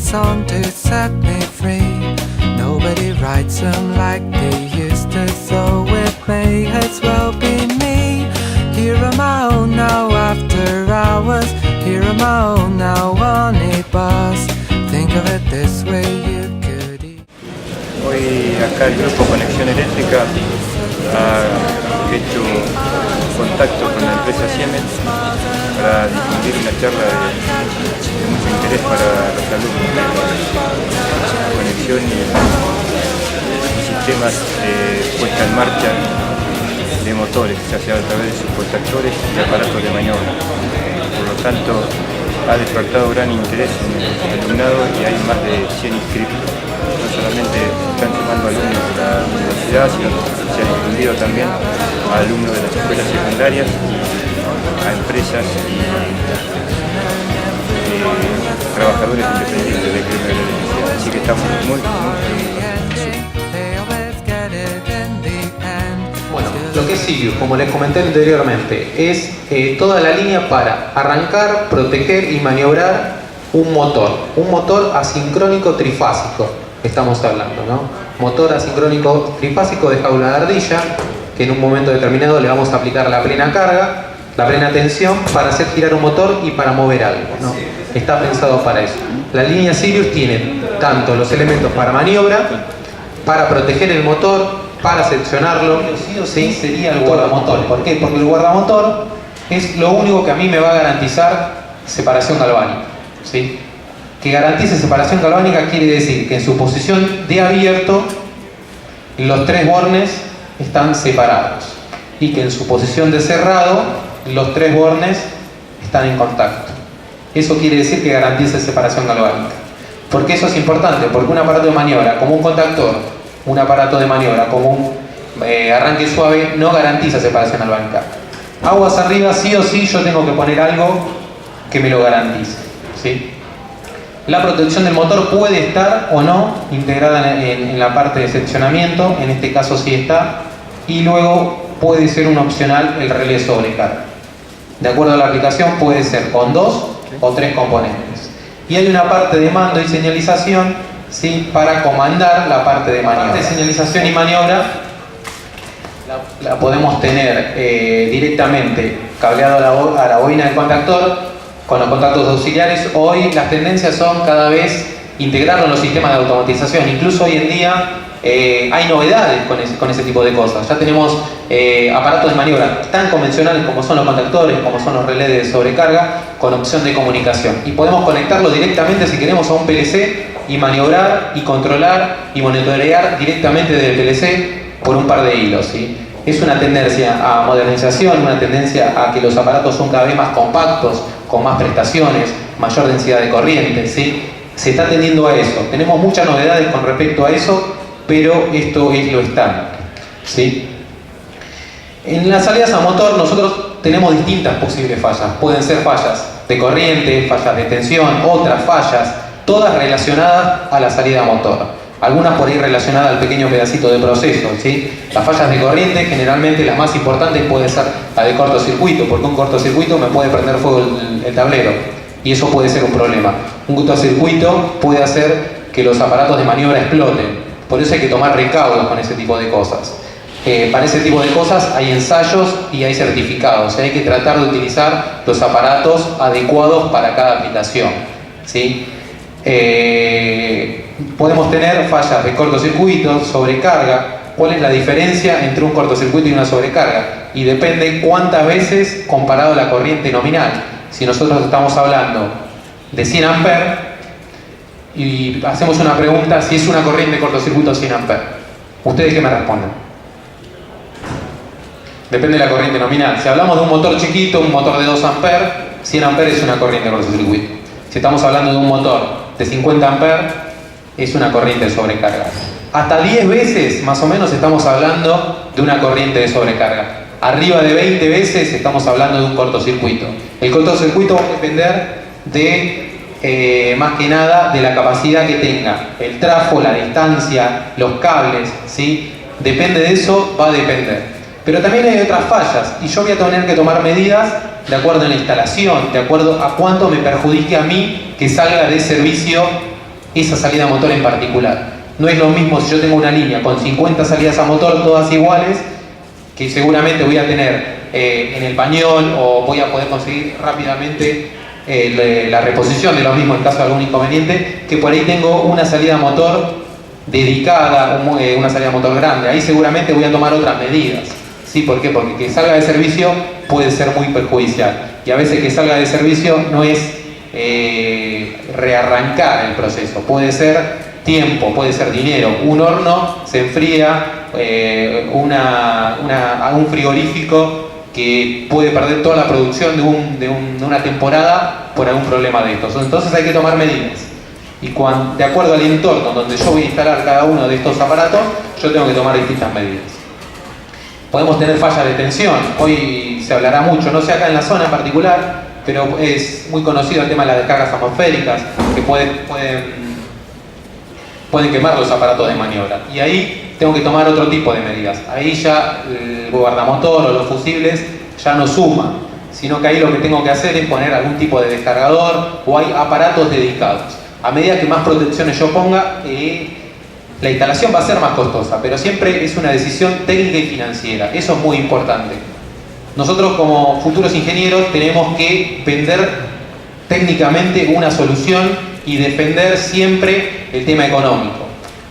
song to set me free. Nobody writes them like they used to, so it may as well be me. Here on my own now after hours, here on my own now on a bus. Think of it this way, you could eat. Hoy acá el grupo Conexión Eléctrica ha hecho contacto con la empresa Siemens para difundir una charla de mucho interés para los alumnos de conexión y sistemas de puesta en marcha de motores, ya sea a través de sus contactores y aparatos de maniobra. Por lo tanto, ha despertado gran interés en el alumnado y hay más de 100 inscritos. No solamente están sumando alumnos de la universidad, sino que se ha difundido también a alumnos de las escuelas secundarias, a empresas y trabajadores independientes del gremio de la electricidad. Así que estamos muy Bueno, lo que es Sirius, como les comenté anteriormente, es toda la línea para arrancar, proteger y maniobrar un motor asincrónico trifásico, estamos hablando, ¿no? Motor asincrónico trifásico de jaula de ardilla, que en un momento determinado le vamos a aplicar la plena carga, la plena tensión para hacer girar un motor y para mover algo, ¿no? Está pensado para eso. La línea Sirius tiene tanto los elementos para maniobra, para proteger el motor, para seccionarlo, sí o sí sería el guardamotor. ¿Por qué? Porque el guardamotor es lo único que a mí me va a garantizar separación galvánica, ¿sí? Que garantice separación galvánica quiere decir que en su posición de abierto los tres bornes están separados y que en su posición de cerrado los tres bornes están en contacto. Eso quiere decir que garantice separación galvánica. ¿Por qué eso es importante? Porque un aparato de maniobra como un contactor, un aparato de maniobra como un arranque suave no garantiza separación galvánica. Aguas arriba, sí o sí yo tengo que poner algo que me lo garantice, ¿sí? La protección del motor puede estar o no integrada en la parte de seccionamiento, en este caso sí está, y luego puede ser un opcional el relé sobrecarga. De acuerdo a la aplicación puede ser con 2 o 3 componentes. Y hay una parte de mando y señalización, ¿sí? Para comandar la parte de maniobra. La parte de señalización y maniobra la podemos tener directamente cableado a la bobina del contactor con los contactos auxiliares. Hoy las tendencias son cada vez integrarlo en los sistemas de automatización. Incluso hoy en día hay novedades con ese tipo de cosas. Ya tenemos aparatos de maniobra tan convencionales como son los contactores, como son los relés de sobrecarga, con opción de comunicación. Y podemos conectarlo directamente, si queremos, a un PLC y maniobrar y controlar y monitorear directamente desde el PLC por un par de hilos, ¿sí? Es una tendencia a modernización, una tendencia a que los aparatos son cada vez más compactos, con más prestaciones, mayor densidad de corriente, ¿sí? Se está tendiendo a eso. Tenemos muchas novedades con respecto a eso, pero esto es lo estándar, ¿sí? En las salidas a motor nosotros tenemos distintas posibles fallas. Pueden ser fallas de corriente, fallas de tensión, otras fallas, todas relacionadas a la salida a motor. Algunas por ahí relacionadas al pequeño pedacito de proceso, ¿sí? Las fallas de corriente, generalmente las más importantes pueden ser la de cortocircuito, porque un cortocircuito me puede prender fuego el tablero y eso puede ser un problema. Un cortocircuito puede hacer que los aparatos de maniobra exploten, por eso hay que tomar recaudos con ese tipo de cosas. Para ese tipo de cosas hay ensayos y hay certificados, hay que tratar de utilizar los aparatos adecuados para cada aplicación, ¿sí? Podemos tener fallas de cortocircuito, sobrecarga. ¿Cuál es la diferencia entre un cortocircuito y una sobrecarga? Y depende cuántas veces comparado a la corriente nominal. Si nosotros estamos hablando de 100 amperes y hacemos una pregunta si es una corriente de cortocircuito 100 amperes, ¿ustedes qué me responden? Depende de la corriente nominal. Si hablamos de un motor chiquito, un motor de 2 amperes, 100 amperes es una corriente de cortocircuito. Si estamos hablando de un motor de 50 amperes, es una corriente de sobrecarga. Hasta 10 veces, más o menos, estamos hablando de una corriente de sobrecarga. Arriba de 20 veces estamos hablando de un cortocircuito. El cortocircuito va a depender de, más que nada, de la capacidad que tenga. El trafo, la distancia, los cables, ¿sí? Depende de eso, va a depender. Pero también hay otras fallas y yo voy a tener que tomar medidas de acuerdo a la instalación, de acuerdo a cuánto me perjudique a mí que salga de servicio esa salida a motor en particular. No es lo mismo si yo tengo una línea con 50 salidas a motor todas iguales, que seguramente voy a tener en el pañol, o voy a poder conseguir rápidamente la reposición de lo mismo en caso de algún inconveniente, que por ahí tengo una salida a motor dedicada, una salida a motor grande. Ahí seguramente voy a tomar otras medidas. ¿Sí? ¿Por qué? Porque que salga de servicio puede ser muy perjudicial, y a veces que salga de servicio no es rearrancar el proceso, puede ser tiempo, puede ser dinero. Un horno se enfría, un frigorífico que puede perder toda la producción de una temporada por algún problema de estos. Entonces hay que tomar medidas, y de acuerdo al entorno donde yo voy a instalar cada uno de estos aparatos, yo tengo que tomar distintas medidas. Podemos tener fallas de tensión, hoy se hablará mucho, no sé acá en la zona en particular, pero es muy conocido el tema de las descargas atmosféricas, que pueden quemar los aparatos de maniobra, y ahí tengo que tomar otro tipo de medidas. Ahí ya el guardamotor o los fusibles ya no suman, sino que ahí lo que tengo que hacer es poner algún tipo de descargador, o hay aparatos dedicados. A medida que más protecciones yo ponga, la instalación va a ser más costosa, pero siempre es una decisión técnica y financiera. Eso es muy importante. Nosotros como futuros ingenieros tenemos que vender técnicamente una solución y defender siempre el tema económico.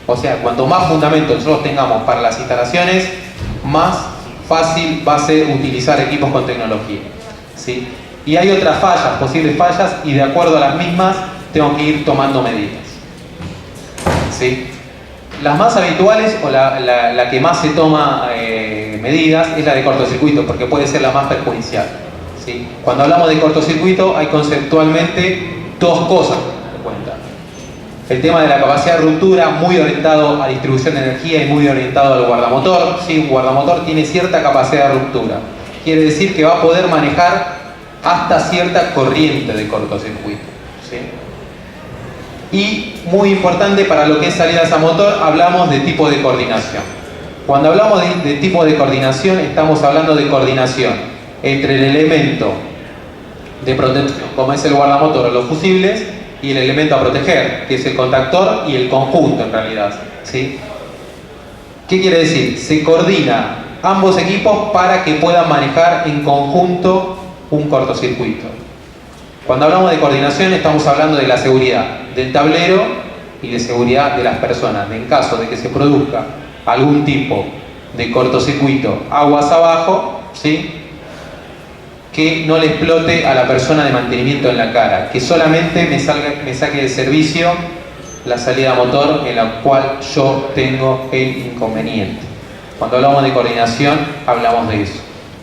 O sea, cuanto más fundamentos nosotros tengamos para las instalaciones, más fácil va a ser utilizar equipos con tecnología. ¿Sí? Y hay otras fallas, posibles fallas, y de acuerdo a las mismas tengo que ir tomando medidas. ¿Sí? Las más habituales, o la que más se toma medidas, es la de cortocircuito, porque puede ser la más perjudicial. ¿Sí? Cuando hablamos de cortocircuito hay conceptualmente dos cosas que tener en cuenta. El tema de la capacidad de ruptura, muy orientado a distribución de energía y muy orientado al guardamotor. ¿Sí? Un guardamotor tiene cierta capacidad de ruptura. Quiere decir que va a poder manejar hasta cierta corriente de cortocircuito. ¿Sí? Y muy importante para lo que es salidas a motor, hablamos de tipo de coordinación. Cuando hablamos de tipo de coordinación, estamos hablando de coordinación entre el elemento de protección, como es el guardamotor o los fusibles, y el elemento a proteger, que es el contactor y el conjunto en realidad. ¿Sí? ¿Qué quiere decir? Se coordina ambos equipos para que puedan manejar en conjunto un cortocircuito. Cuando hablamos de coordinación estamos hablando de la seguridad del tablero y de seguridad de las personas. En caso de que se produzca algún tipo de cortocircuito aguas abajo, ¿sí? Que no le explote a la persona de mantenimiento en la cara, que solamente me saque de servicio la salida motor en la cual yo tengo el inconveniente. Cuando hablamos de coordinación hablamos de eso,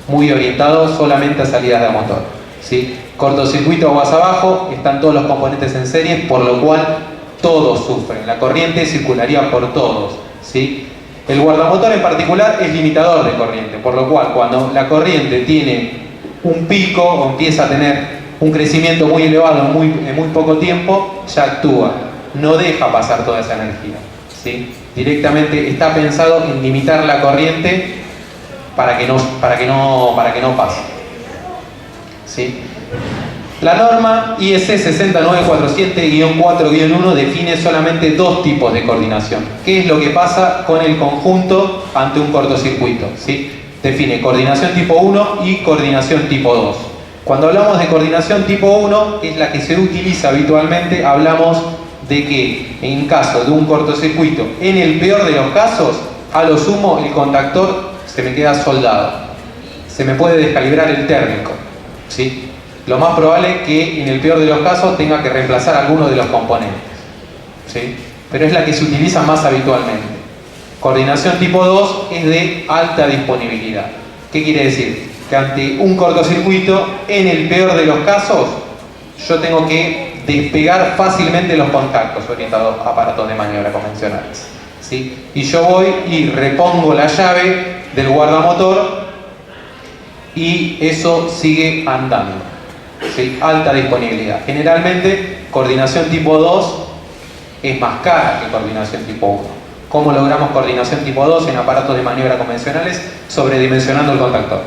muy orientado solamente a salidas de motor. ¿Sí? Cortocircuito aguas abajo, están todos los componentes en serie, por lo cual todos sufren. La corriente circularía por todos. ¿Sí? El guardamotor en particular es limitador de corriente, por lo cual cuando la corriente tiene un pico o empieza a tener un crecimiento muy elevado en muy poco tiempo, ya actúa, no deja pasar toda esa energía. ¿Sí? Directamente está pensado en limitar la corriente para que no pase. ¿Sí? La norma IEC 60947-4-1 define solamente dos tipos de coordinación. ¿Qué es lo que pasa con el conjunto ante un cortocircuito? ¿Sí? Define coordinación tipo 1 y coordinación tipo 2. Cuando hablamos de coordinación tipo 1, que es la que se utiliza habitualmente, hablamos de que en caso de un cortocircuito, en el peor de los casos, a lo sumo el contactor se me queda soldado. Se me puede descalibrar el térmico. ¿Sí? Lo más probable es que en el peor de los casos tenga que reemplazar alguno de los componentes. ¿Sí? Pero es la que se utiliza más habitualmente. Coordinación tipo 2 es de alta disponibilidad. ¿Qué quiere decir? Que ante un cortocircuito, en el peor de los casos, yo tengo que despegar fácilmente los contactos orientados a aparatos de maniobra convencionales. ¿Sí? Y yo voy y repongo la llave del guardamotor y eso sigue andando. ¿Sí? Alta disponibilidad. Generalmente, coordinación tipo 2 es más cara que coordinación tipo 1. ¿Cómo logramos coordinación tipo 2 en aparatos de maniobra convencionales? Sobredimensionando el contactor.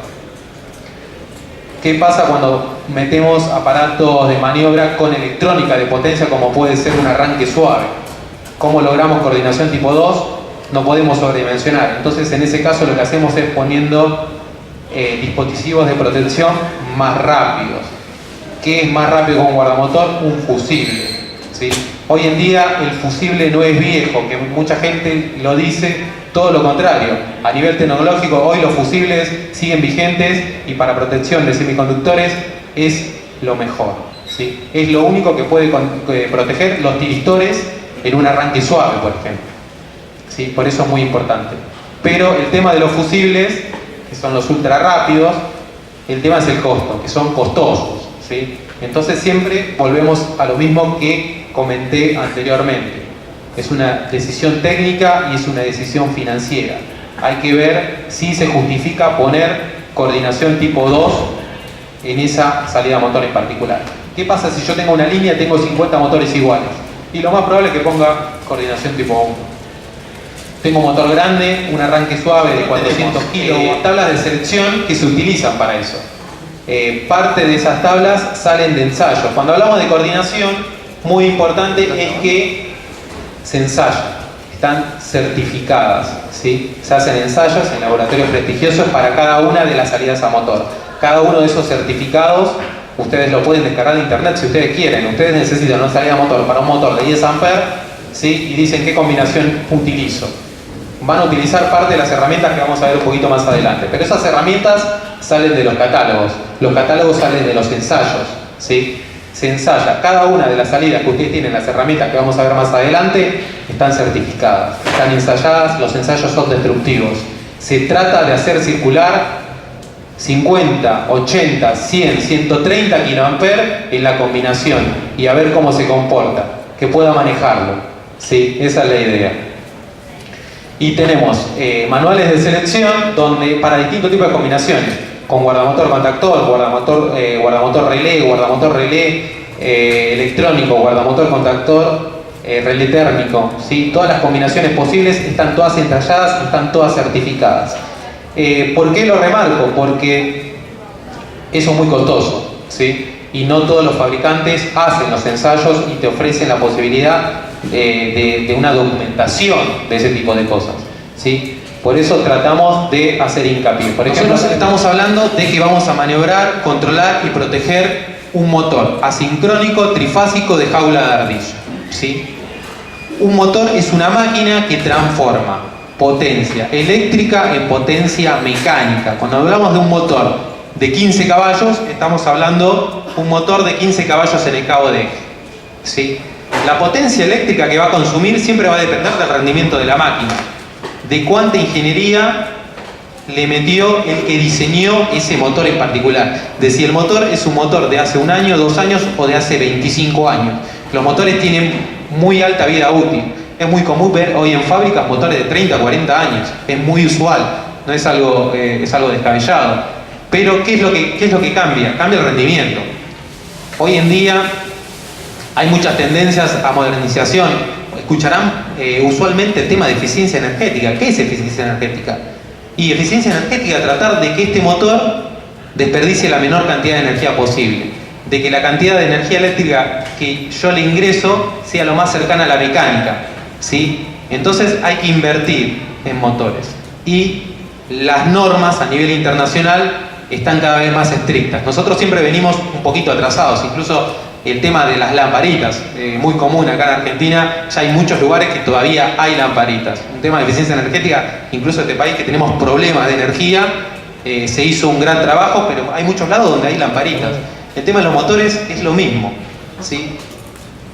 ¿Qué pasa cuando metemos aparatos de maniobra con electrónica de potencia, como puede ser un arranque suave? ¿Cómo logramos coordinación tipo 2? No podemos sobredimensionar. Entonces, en ese caso, lo que hacemos es poniendo dispositivos de protección más rápidos. ¿Qué es más rápido con un guardamotor? Un fusible, ¿sí? Hoy en día el fusible no es viejo, que mucha gente lo dice, todo lo contrario. A nivel tecnológico, hoy los fusibles siguen vigentes y para protección de semiconductores es lo mejor, ¿sí? Es lo único que puede proteger los tiristores en un arranque suave, por ejemplo, ¿sí? Por eso es muy importante. Pero el tema de los fusibles, que son los ultra rápidos, el tema es el costo, que son costosos, ¿sí? Entonces siempre volvemos a lo mismo que comenté anteriormente. Es una decisión técnica y es una decisión financiera. Hay que ver si se justifica poner coordinación tipo 2 en esa salida motor en particular. ¿Qué pasa si yo tengo una línea y tengo 50 motores iguales? Y lo más probable es que ponga coordinación tipo 1. Tengo un motor grande, un arranque suave de 400 kilos, tablas de selección que se utilizan para eso. Parte de esas tablas salen de ensayos. Cuando hablamos de coordinación, muy importante es que se ensayan, están certificadas, ¿sí? Se hacen ensayos en laboratorios prestigiosos para cada una de las salidas a motor. Cada uno de esos certificados ustedes lo pueden descargar de internet si ustedes quieren. Ustedes necesitan una salida a motor para un motor de 10 amperes, ¿sí? Y dicen qué combinación utilizo. Van a utilizar parte de las herramientas que vamos a ver un poquito más adelante, pero esas herramientas salen de los catálogos salen de los ensayos, ¿sí? Se ensaya, cada una de las salidas que ustedes tienen, las herramientas que vamos a ver más adelante, están certificadas, están ensayadas, los ensayos son destructivos. Se trata de hacer circular 50, 80, 100, 130 kA en la combinación y a ver cómo se comporta, que pueda manejarlo, ¿sí? Esa es la idea. Y tenemos manuales de selección donde para distintos tipos de combinaciones, con guardamotor contactor, guardamotor relé electrónico, guardamotor contactor, relé térmico, ¿sí? Todas las combinaciones posibles están todas entalladas, están todas certificadas. ¿Por qué lo remarco? Porque eso es muy costoso, ¿sí? Y no todos los fabricantes hacen los ensayos y te ofrecen la posibilidad de una documentación de ese tipo de cosas, ¿sí? Por eso tratamos de hacer hincapié. Por ejemplo, estamos hablando de que vamos a maniobrar, controlar y proteger un motor asincrónico trifásico de jaula de ardilla, ¿sí? Un motor es una máquina que transforma potencia eléctrica en potencia mecánica. Cuando hablamos de un motor de 15 caballos, estamos hablando de un motor de 15 caballos en el cabo de eje, ¿sí? La potencia eléctrica que va a consumir siempre va a depender del rendimiento de la máquina, de cuánta ingeniería le metió el que diseñó ese motor en particular, de si el motor es un motor de hace 1 año, 2 años o de hace 25 años. Los motores tienen muy alta vida útil. Es muy común ver hoy en fábricas motores de 30, 40 años. Es muy usual, no es algo descabellado. Pero ¿qué es lo que cambia? Cambia el rendimiento. Hoy en día hay muchas tendencias a modernización. Escucharán usualmente el tema de eficiencia energética. ¿Qué es eficiencia energética? Y eficiencia energética es tratar de que este motor desperdicie la menor cantidad de energía posible, de que la cantidad de energía eléctrica que yo le ingreso sea lo más cercana a la mecánica, ¿sí? Entonces hay que invertir en motores y las normas a nivel internacional están cada vez más estrictas. Nosotros siempre venimos un poquito atrasados, incluso el tema de las lamparitas, muy común acá en Argentina, ya hay muchos lugares que todavía hay lamparitas. Un tema de eficiencia energética, incluso en este país que tenemos problemas de energía, se hizo un gran trabajo, pero hay muchos lados donde hay lamparitas. El tema de los motores es lo mismo, ¿sí?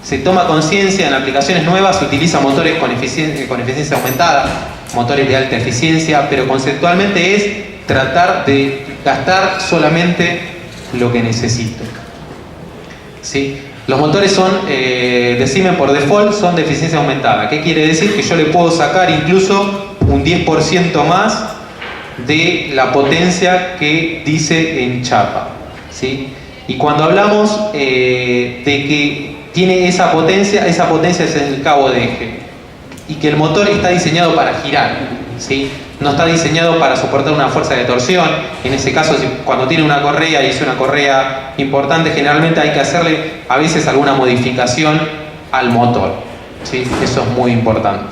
Se toma conciencia, en aplicaciones nuevas se utilizan motores con eficiencia aumentada, motores de alta eficiencia, pero conceptualmente es tratar de gastar solamente lo que necesito, ¿sí? Los motores son de Siemens por default, son de eficiencia aumentada. ¿Qué quiere decir? Que yo le puedo sacar incluso un 10% más de la potencia que dice en chapa, ¿sí? Y cuando hablamos de que tiene esa potencia es en el cabo de eje y que el motor está diseñado para girar, ¿sí? No está diseñado para soportar una fuerza de torsión. En ese caso, cuando tiene una correa y es una correa importante, generalmente hay que hacerle a veces alguna modificación al motor, ¿sí? Eso es muy importante.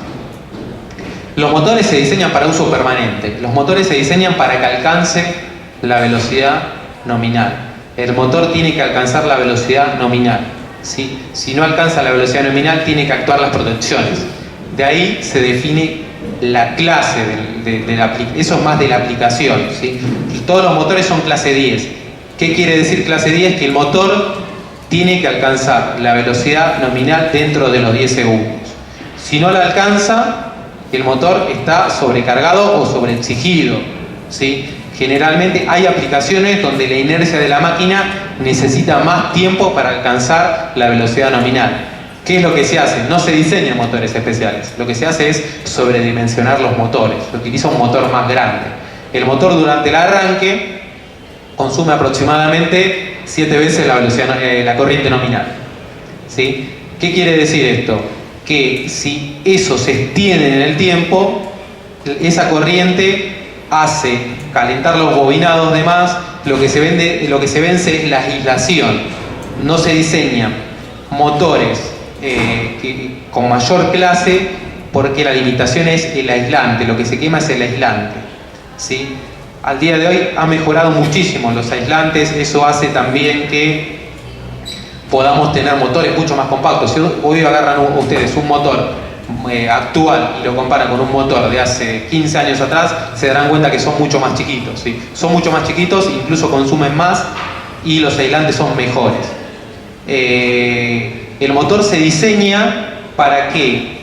Los motores se diseñan para uso permanente. Los motores se diseñan para que alcance la velocidad nominal. El motor tiene que alcanzar la velocidad nominal, ¿sí? Si no alcanza la velocidad nominal, tiene que actuar las protecciones. De ahí se define la clase eso es más de la aplicación, ¿sí? Todos los motores son clase 10. ¿Qué quiere decir clase 10? Que el motor tiene que alcanzar la velocidad nominal dentro de los 10 segundos. Si no la alcanza, el motor está sobrecargado o sobreexigido, ¿sí? Generalmente hay aplicaciones donde la inercia de la máquina necesita más tiempo para alcanzar la velocidad nominal. ¿Qué es lo que se hace? No se diseñan motores especiales. Lo que se hace es sobredimensionar los motores. Se utiliza un motor más grande. El motor durante el arranque consume aproximadamente 7 veces la velocidad, la corriente nominal, ¿sí? ¿Qué quiere decir esto? Que si eso se extiende en el tiempo, esa corriente hace calentar los bobinados de más, lo que se vence es la aislación. No se diseñan motores con mayor clase porque la limitación es el aislante, lo que se quema es el aislante, ¿sí? Al día de hoy ha mejorado muchísimo los aislantes, eso hace también que podamos tener motores mucho más compactos. Si hoy agarran ustedes un motor actual y lo comparan con un motor de hace 15 años atrás, se darán cuenta que son mucho más chiquitos, ¿sí? Son mucho más chiquitos, incluso consumen más y los aislantes son mejores. El motor se diseña para que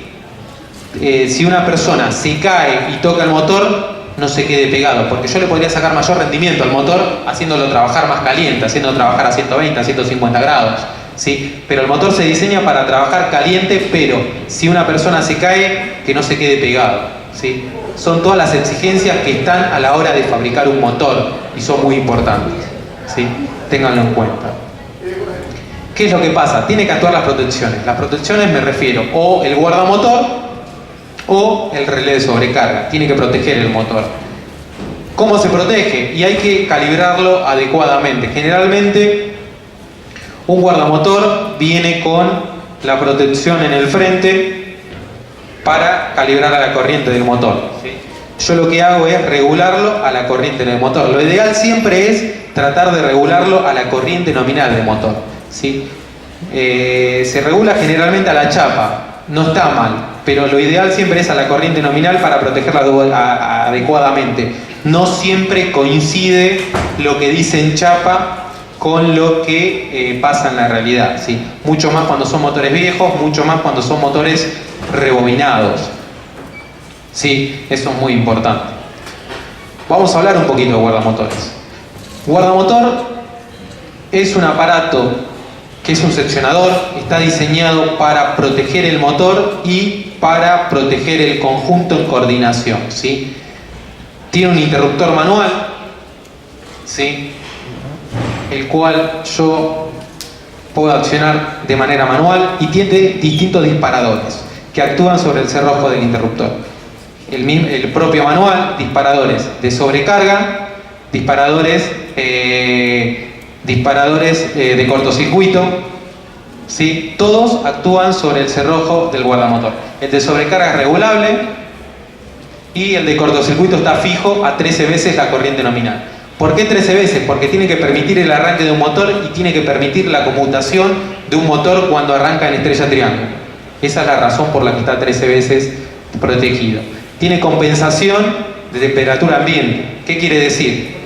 si una persona se cae y toca el motor, no se quede pegado, porque yo le podría sacar mayor rendimiento al motor haciéndolo trabajar más caliente, haciéndolo trabajar a 120, a 150 grados, ¿sí? Pero el motor se diseña para trabajar caliente, pero si una persona se cae, que no se quede pegado, ¿sí? Son todas las exigencias que están a la hora de fabricar un motor y son muy importantes, ¿sí? Ténganlo en cuenta. ¿Qué es lo que pasa? Tiene que actuar las protecciones. Las protecciones me refiero o el guardamotor o el relé de sobrecarga. Tiene que proteger el motor. ¿Cómo se protege? Y hay que calibrarlo adecuadamente. Generalmente un guardamotor viene con la protección en el frente para calibrar a la corriente del motor, ¿sí? Yo lo que hago es regularlo a la corriente del motor. Lo ideal siempre es tratar de regularlo a la corriente nominal del motor, ¿sí? Se regula generalmente a la chapa. No está mal, pero lo ideal siempre es a la corriente nominal para protegerla adecuadamente. No siempre coincide lo que dice en chapa con lo que pasa en la realidad, ¿sí? Mucho más cuando son motores viejos, mucho más cuando son motores rebobinados, ¿sí? Eso es muy importante. Vamos a hablar un poquito de guardamotores. Guardamotor es un aparato que es un seccionador, está diseñado para proteger el motor y para proteger el conjunto en coordinación, ¿sí? Tiene un interruptor manual, ¿sí? El cual yo puedo accionar de manera manual y tiene distintos disparadores que actúan sobre el cerrojo del interruptor. El propio manual, disparadores de sobrecarga, disparadores de cortocircuito, ¿sí? Todos actúan sobre el cerrojo del guardamotor. El de sobrecarga es regulable y el de cortocircuito está fijo a 13 veces la corriente nominal. ¿Por qué 13 veces? Porque tiene que permitir el arranque de un motor y tiene que permitir la conmutación de un motor cuando arranca en estrella triángulo. Esa es la razón por la que está 13 veces protegido. Tiene compensación de temperatura ambiente. ¿Qué quiere decir?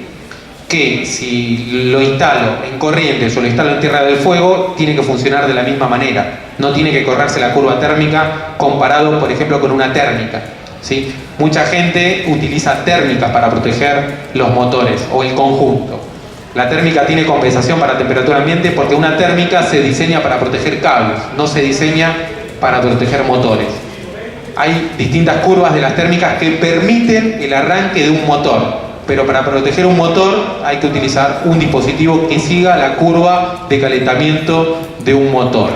Que si lo instalo en corrientes o lo instalo en tierra del fuego, tiene que funcionar de la misma manera. No tiene que correrse la curva térmica comparado, por ejemplo, con una térmica, ¿sí? Mucha gente utiliza térmicas para proteger los motores o el conjunto. La térmica tiene compensación para temperatura ambiente porque una térmica se diseña para proteger cables, no se diseña para proteger motores. Hay distintas curvas de las térmicas que permiten el arranque de un motor, pero para proteger un motor hay que utilizar un dispositivo que siga la curva de calentamiento de un motor,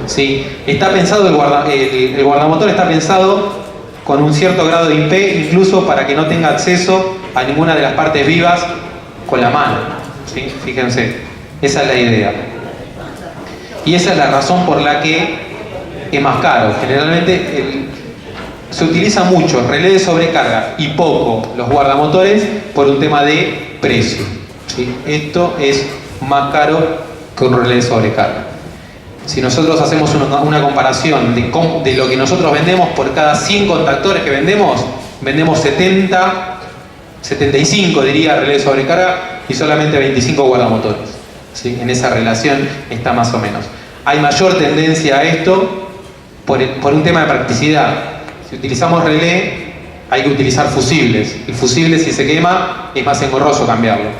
¿sí? Está pensado el guardamotor está pensado con un cierto grado de IP, incluso para que no tenga acceso a ninguna de las partes vivas con la mano, ¿sí? Fíjense, esa es la idea. Y esa es la razón por la que es más caro. Generalmente se utiliza mucho relé de sobrecarga y poco los guardamotores por un tema de precio, ¿sí? Esto es más caro que un relé de sobrecarga. Si nosotros hacemos una comparación de lo que nosotros vendemos, por cada 100 contactores que vendemos 70, 75 diría relé de sobrecarga y solamente 25 guardamotores, ¿sí? En esa relación está más o menos. Hay mayor tendencia a esto por un tema de practicidad. Si utilizamos relé, hay que utilizar fusibles. El fusible, si se quema, es más engorroso cambiarlo.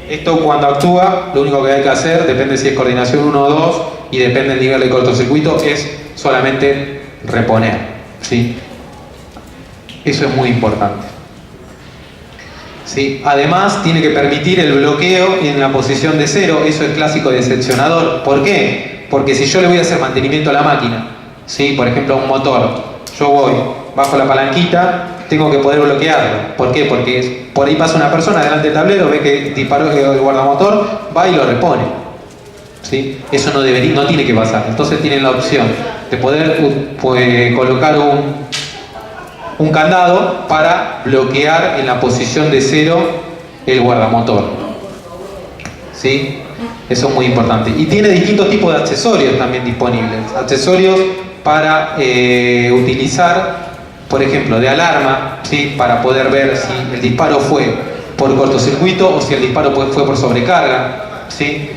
Esto, cuando actúa, lo único que hay que hacer, depende si es coordinación 1 o 2 y depende del nivel de cortocircuito, es solamente reponer, ¿sí? Eso es muy importante, ¿sí? Además, tiene que permitir el bloqueo en la posición de 0. Eso es clásico de seccionador. ¿Por qué? Porque si yo le voy a hacer mantenimiento a la máquina, ¿sí? Por ejemplo, a un motor, yo voy, bajo la palanquita, tengo que poder bloquearlo. ¿Por qué? Porque por ahí pasa una persona delante del tablero, ve que disparó el guardamotor, va y lo repone, ¿sí? Eso no tiene que pasar. Entonces tienen la opción de poder colocar un candado para bloquear en la posición de 0 el guardamotor, ¿sí? Eso es muy importante. Y tiene distintos tipos de accesorios también disponibles. Accesorios para utilizar, por ejemplo, de alarma, ¿sí? Para poder ver si el disparo fue por cortocircuito o si el disparo fue por sobrecarga, ¿sí?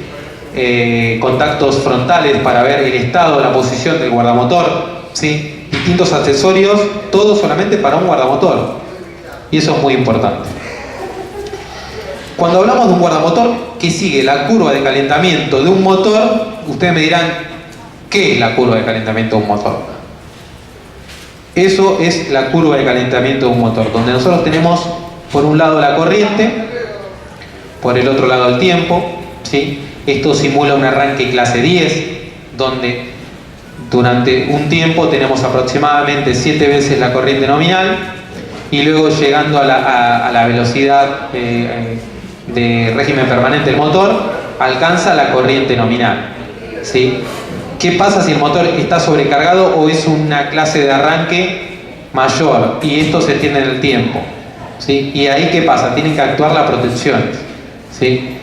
Contactos frontales para ver el estado, la posición del guardamotor, ¿sí? Distintos accesorios, todo solamente para un guardamotor. Y eso es muy importante. Cuando hablamos de un guardamotor que sigue la curva de calentamiento de un motor, ustedes me dirán, ¿qué es la curva de calentamiento de un motor? Eso es la curva de calentamiento de un motor, donde nosotros tenemos por un lado la corriente, por el otro lado el tiempo, ¿sí? Esto simula un arranque clase 10, donde durante un tiempo tenemos aproximadamente 7 veces la corriente nominal y luego llegando a la velocidad de régimen permanente del motor, alcanza la corriente nominal, ¿sí? ¿Qué pasa si el motor está sobrecargado o es una clase de arranque mayor? Y esto se extiende en el tiempo, ¿sí? Y ahí, ¿qué pasa? Tienen que actuar las protecciones, ¿sí?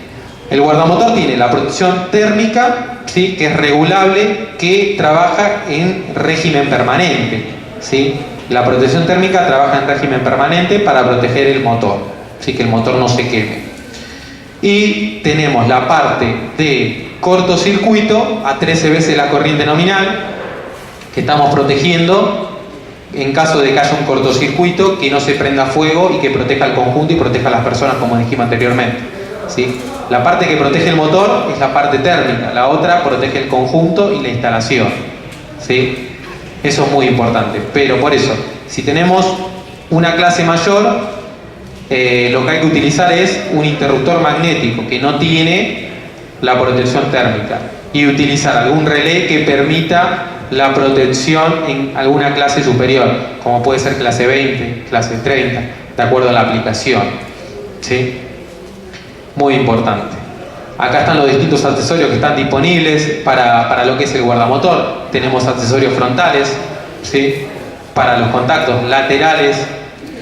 El guardamotor tiene la protección térmica, ¿sí? Que es regulable, que trabaja en régimen permanente, ¿sí? La protección térmica trabaja en régimen permanente para proteger el motor, ¿sí? Que el motor no se queme. Y tenemos la parte de cortocircuito a 13 veces la corriente nominal, que estamos protegiendo en caso de que haya un cortocircuito, que no se prenda fuego y que proteja el conjunto y proteja a las personas, como dijimos anteriormente, ¿sí? La parte que protege el motor es la parte térmica, la otra protege el conjunto y la instalación, ¿sí? Eso es muy importante. Pero por eso, si tenemos una clase mayor, lo que hay que utilizar es un interruptor magnético que no tiene la protección térmica y utilizar algún relé que permita la protección en alguna clase superior, como puede ser clase 20, clase 30, de acuerdo a la aplicación, ¿sí? Muy importante. Acá están los distintos accesorios que están disponibles para lo que es el guardamotor. Tenemos accesorios frontales, ¿sí? Para los contactos laterales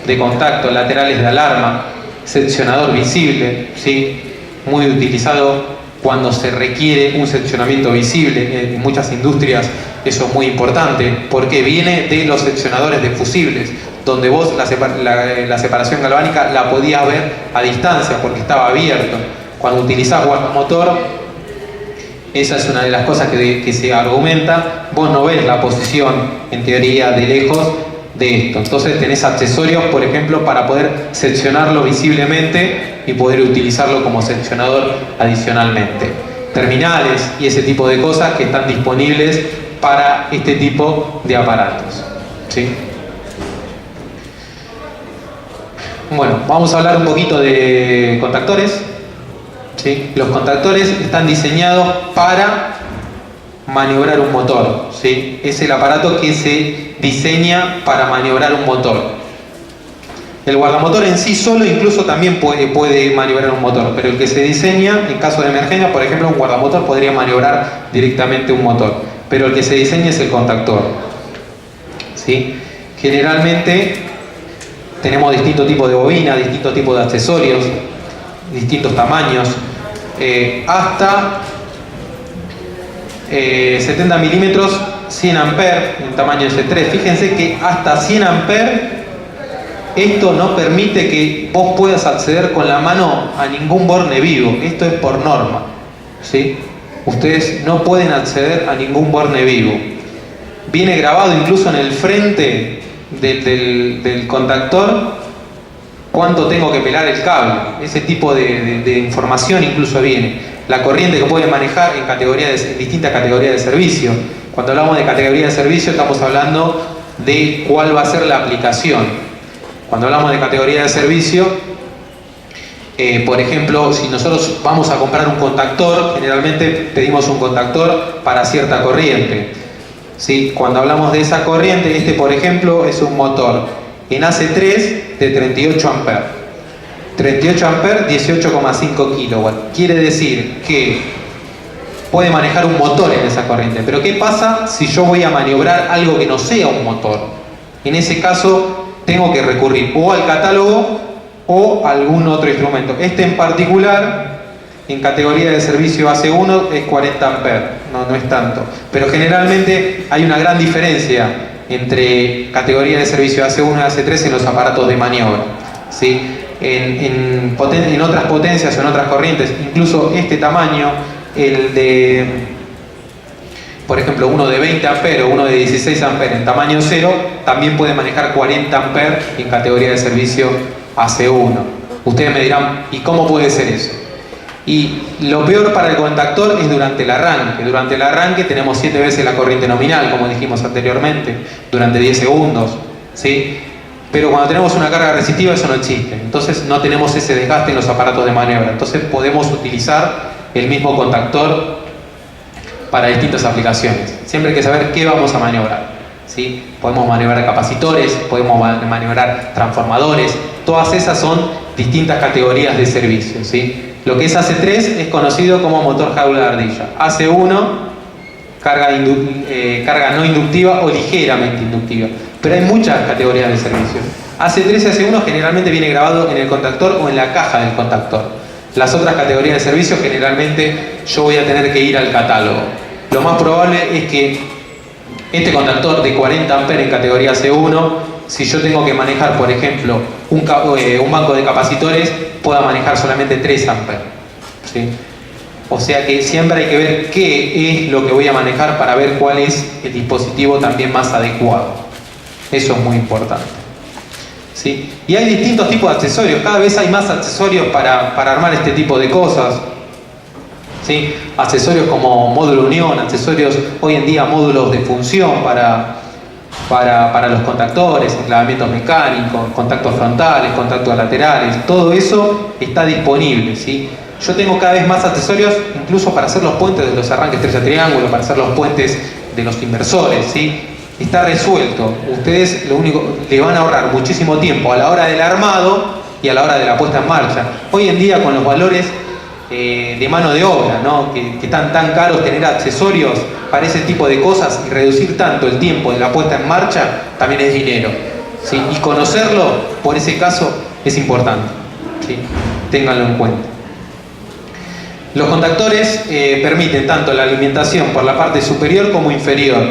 de contacto, laterales de alarma, seccionador visible, ¿sí? Muy utilizado cuando se requiere un seccionamiento visible. En muchas industrias eso es muy importante porque viene de los seccionadores de fusibles, donde vos la separación galvánica la podías ver a distancia porque estaba abierto. Cuando utilizás guardamotor, esa es una de las cosas que se argumenta, vos no ves la posición en teoría de lejos de esto. Entonces tenés accesorios, por ejemplo, para poder seccionarlo visiblemente y poder utilizarlo como seccionador adicionalmente. Terminales y ese tipo de cosas que están disponibles para este tipo de aparatos, ¿sí? Bueno, vamos a hablar un poquito de contactores, ¿sí? Los contactores están diseñados para maniobrar un motor, ¿sí? Es el aparato que se diseña para maniobrar un motor. El guardamotor en sí solo incluso también puede maniobrar un motor, pero el que se diseña en caso de emergencia, por ejemplo, un guardamotor podría maniobrar directamente un motor. pero el que se diseña es el contactor, ¿sí? Generalmente tenemos distintos tipos de bobinas, distintos tipos de accesorios, distintos tamaños, hasta 70 milímetros, 100 amperes en tamaño S3. Fíjense que hasta 100 amperes, esto no permite que vos puedas acceder con la mano a ningún borne vivo. Esto es por norma, ¿sí? Ustedes no pueden acceder a ningún borne vivo. Viene grabado incluso en el frente del contactor cuánto tengo que pelar el cable. Ese tipo de información incluso viene. La corriente que puede manejar en distintas categorías de servicio. Cuando hablamos de categoría de servicio estamos hablando de cuál va a ser la aplicación. Cuando hablamos de categoría de servicio, por ejemplo, si nosotros vamos a comprar un contactor, generalmente pedimos un contactor para cierta corriente, ¿sí? Cuando hablamos de esa corriente, este por ejemplo es un motor en AC3 de 38 amperes. 38 amperes, 18,5 kilowatts. Quiere decir que puede manejar un motor en esa corriente. Pero ¿qué pasa si yo voy a maniobrar algo que no sea un motor? En ese caso tengo que recurrir o al catálogo o a algún otro instrumento. Este en particular, en categoría de servicio AC1, es 40 amperes. No es tanto. Pero generalmente hay una gran diferencia entre categoría de servicio AC1 y AC3 en los aparatos de maniobra, ¿sí? En otras potencias o en otras corrientes, incluso este tamaño, el de, por ejemplo, uno de 20 amperes o uno de 16 amperes en tamaño 0, también puede manejar 40 amperes en categoría de servicio AC1. Ustedes me dirán, ¿y cómo puede ser eso? Y lo peor para el contactor es durante el arranque. Durante el arranque tenemos 7 veces la corriente nominal, como dijimos anteriormente, durante 10 segundos, ¿sí? Pero cuando tenemos una carga resistiva eso no existe. Entonces no tenemos ese desgaste en los aparatos de maniobra. Entonces podemos utilizar el mismo contactor para distintas aplicaciones. Siempre hay que saber qué vamos a maniobrar, ¿sí? Podemos maniobrar capacitores, podemos maniobrar transformadores. Todas esas son distintas categorías de servicio, ¿sí? Lo que es AC3 es conocido como motor jaula de ardilla. AC1, carga no inductiva o ligeramente inductiva. Pero hay muchas categorías de servicio. AC3 y AC1 generalmente viene grabado en el contactor o en la caja del contactor. Las otras categorías de servicio generalmente yo voy a tener que ir al catálogo. Lo más probable es que este contactor de 40 amperes en categoría C1, si yo tengo que manejar, por ejemplo, un banco de capacitores, pueda manejar solamente 3 amperes, ¿sí? O sea que siempre hay que ver qué es lo que voy a manejar para ver cuál es el dispositivo también más adecuado. Eso es muy importante, ¿sí? Y hay distintos tipos de accesorios. Cada vez hay más accesorios para armar este tipo de cosas, ¿sí? Accesorios como módulo unión, accesorios hoy en día módulos de función para los contactores, enclavamientos mecánicos, contactos frontales, contactos laterales. Todo eso está disponible, ¿sí? Yo tengo cada vez más accesorios incluso para hacer los puentes de los arranques estrella triángulo, para hacer los puentes de los inversores, ¿sí? Está resuelto. Ustedes lo único le van a ahorrar muchísimo tiempo a la hora del armado y a la hora de la puesta en marcha. Hoy en día con los valores de mano de obra, ¿no? que están tan caros, tener accesorios para ese tipo de cosas y reducir tanto el tiempo de la puesta en marcha también es dinero, ¿sí? Y conocerlo por ese caso es importante, ¿sí? Ténganlo en cuenta. Los contactores permiten tanto la alimentación por la parte superior como inferior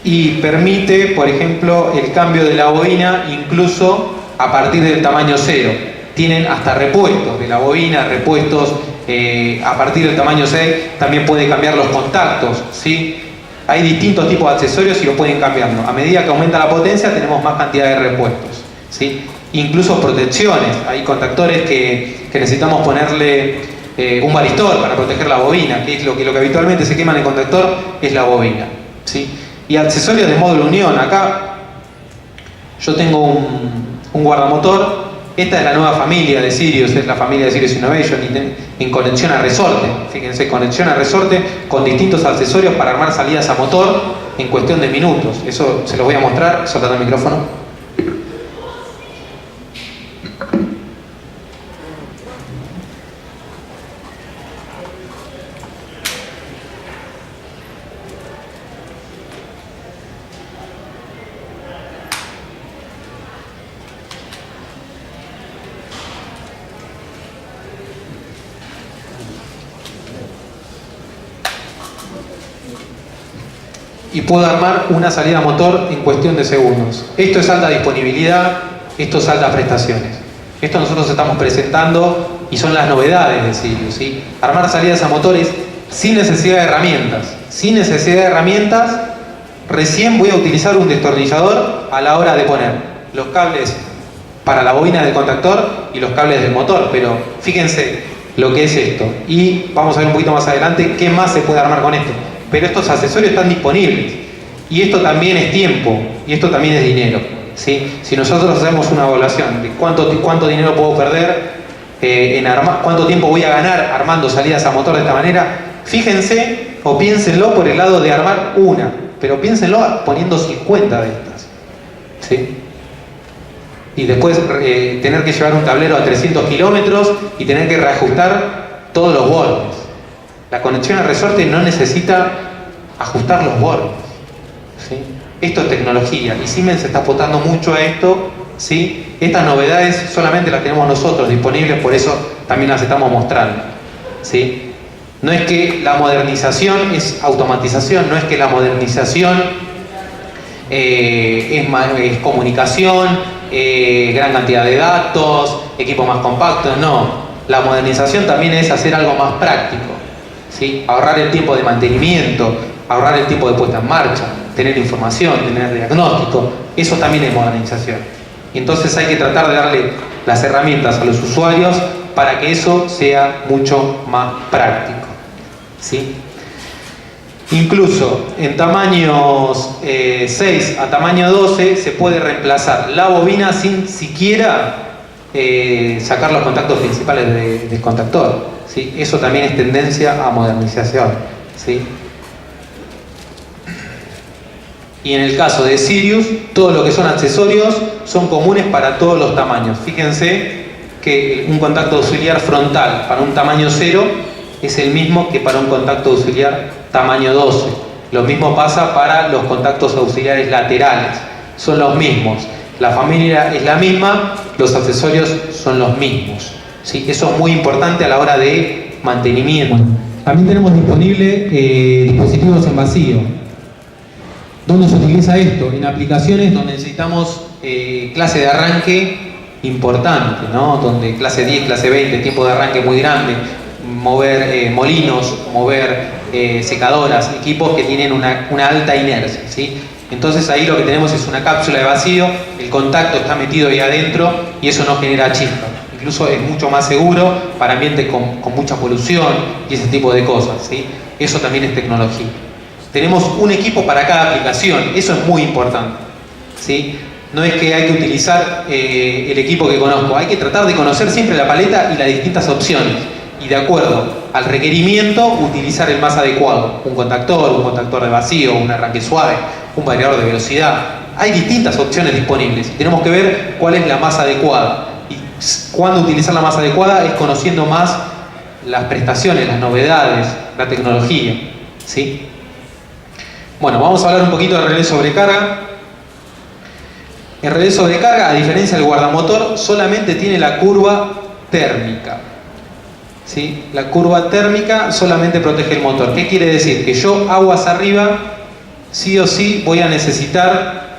y permite, por ejemplo, el cambio de la bobina incluso a partir del tamaño 0. Tienen hasta repuestos de la bobina, repuestos a partir del tamaño 6, también puede cambiar los contactos, ¿sí? Hay distintos tipos de accesorios y lo pueden cambiarlo. A medida que aumenta la potencia tenemos más cantidad de repuestos, ¿sí? Incluso protecciones. Hay contactores que necesitamos ponerle un varistor para proteger la bobina, que es lo que habitualmente se quema en el contactor, es la bobina, ¿sí? Y accesorios de módulo unión. Acá yo tengo un guardamotor. Esta es la nueva familia de Sirius, es la familia de Sirius Innovation en conexión a resorte. Fíjense, conexión a resorte con distintos accesorios para armar salidas a motor en cuestión de minutos. Eso se los voy a mostrar, soltando el micrófono. y puedo armar una salida motor en cuestión de segundos. Esto es alta disponibilidad, esto es altas prestaciones. Esto nosotros estamos presentando y son las novedades de Sirius, ¿sí? Armar salidas a motores sin necesidad de herramientas. Sin necesidad de herramientas, recién voy a utilizar un destornillador a la hora de poner los cables para la bobina del contactor y los cables del motor. Pero fíjense lo que es esto. Y vamos a ver un poquito más adelante qué más se puede armar con esto. Pero estos accesorios están disponibles. Y esto también es tiempo. Y esto también es dinero, ¿sí? Si nosotros hacemos una evaluación de cuánto dinero puedo perder, cuánto tiempo voy a ganar armando salidas a motor de esta manera, fíjense o piénsenlo por el lado de armar una, pero piénsenlo poniendo 50 de estas, ¿sí? Y después tener que llevar un tablero a 300 kilómetros y tener que reajustar todos los bordes. La conexión a resorte no necesita ajustar los bordes, ¿sí? Esto es tecnología y Siemens se está apostando mucho a esto, ¿sí? Estas novedades solamente las tenemos nosotros disponibles, por eso también las estamos mostrando, ¿sí? No es que la modernización es automatización, no es que la modernización es comunicación, gran cantidad de datos, equipos más compactos, no. La modernización también es hacer algo más práctico, ¿sí? Ahorrar el tiempo de mantenimiento, ahorrar el tiempo de puesta en marcha, tener información, tener diagnóstico, eso también es modernización. Y entonces hay que tratar de darle las herramientas a los usuarios para que eso sea mucho más práctico, ¿sí? Incluso en tamaños 6 a tamaño 12 se puede reemplazar la bobina sin siquiera sacar los contactos principales del contactor, ¿sí? Eso también es tendencia a modernización, ¿sí? Y en el caso de Sirius, todo lo que son accesorios son comunes para todos los tamaños. Fíjense que un contacto auxiliar frontal para un tamaño 0 es el mismo que para un contacto auxiliar tamaño 12. Lo mismo pasa para los contactos auxiliares laterales. Son los mismos. La familia es la misma, los accesorios son los mismos, ¿sí? Eso es muy importante a la hora de mantenimiento. También tenemos disponible dispositivos en vacío. ¿Dónde se utiliza esto? En aplicaciones donde necesitamos clase de arranque importante, ¿no? Donde clase 10, clase 20, tiempo de arranque muy grande, mover molinos, mover secadoras, equipos que tienen una alta inercia, ¿sí? Entonces ahí lo que tenemos es una cápsula de vacío, el contacto está metido ahí adentro y eso no genera chispa. Incluso es mucho más seguro para ambientes con mucha polución y ese tipo de cosas, ¿sí? Eso también es tecnología. Tenemos un equipo para cada aplicación, eso es muy importante, ¿sí? No es que hay que utilizar el equipo que conozco, hay que tratar de conocer siempre la paleta y las distintas opciones y de acuerdo al requerimiento utilizar el más adecuado, un contactor de vacío, un arranque suave, un variador de velocidad. Hay distintas opciones disponibles y tenemos que ver cuál es la más adecuada y cuándo utilizar la más adecuada es conociendo más las prestaciones, las novedades, la tecnología, ¿sí? Bueno, vamos a hablar un poquito de relé sobrecarga. El relé sobrecarga, a diferencia del guardamotor, solamente tiene la curva térmica, ¿sí? La curva térmica solamente protege el motor. ¿Qué quiere decir? Que yo aguas arriba, sí o sí voy a necesitar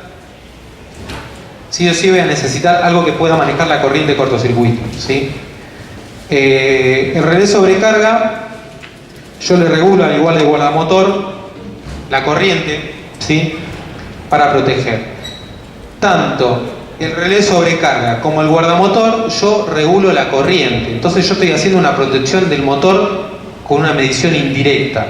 algo que pueda manejar la corriente de cortocircuito, ¿sí? El relé sobrecarga, yo le regulo al igual del guardamotor la corriente, ¿sí? Para proteger. Tanto el relé sobrecarga como el guardamotor, yo regulo la corriente. Entonces yo estoy haciendo una protección del motor con una medición indirecta.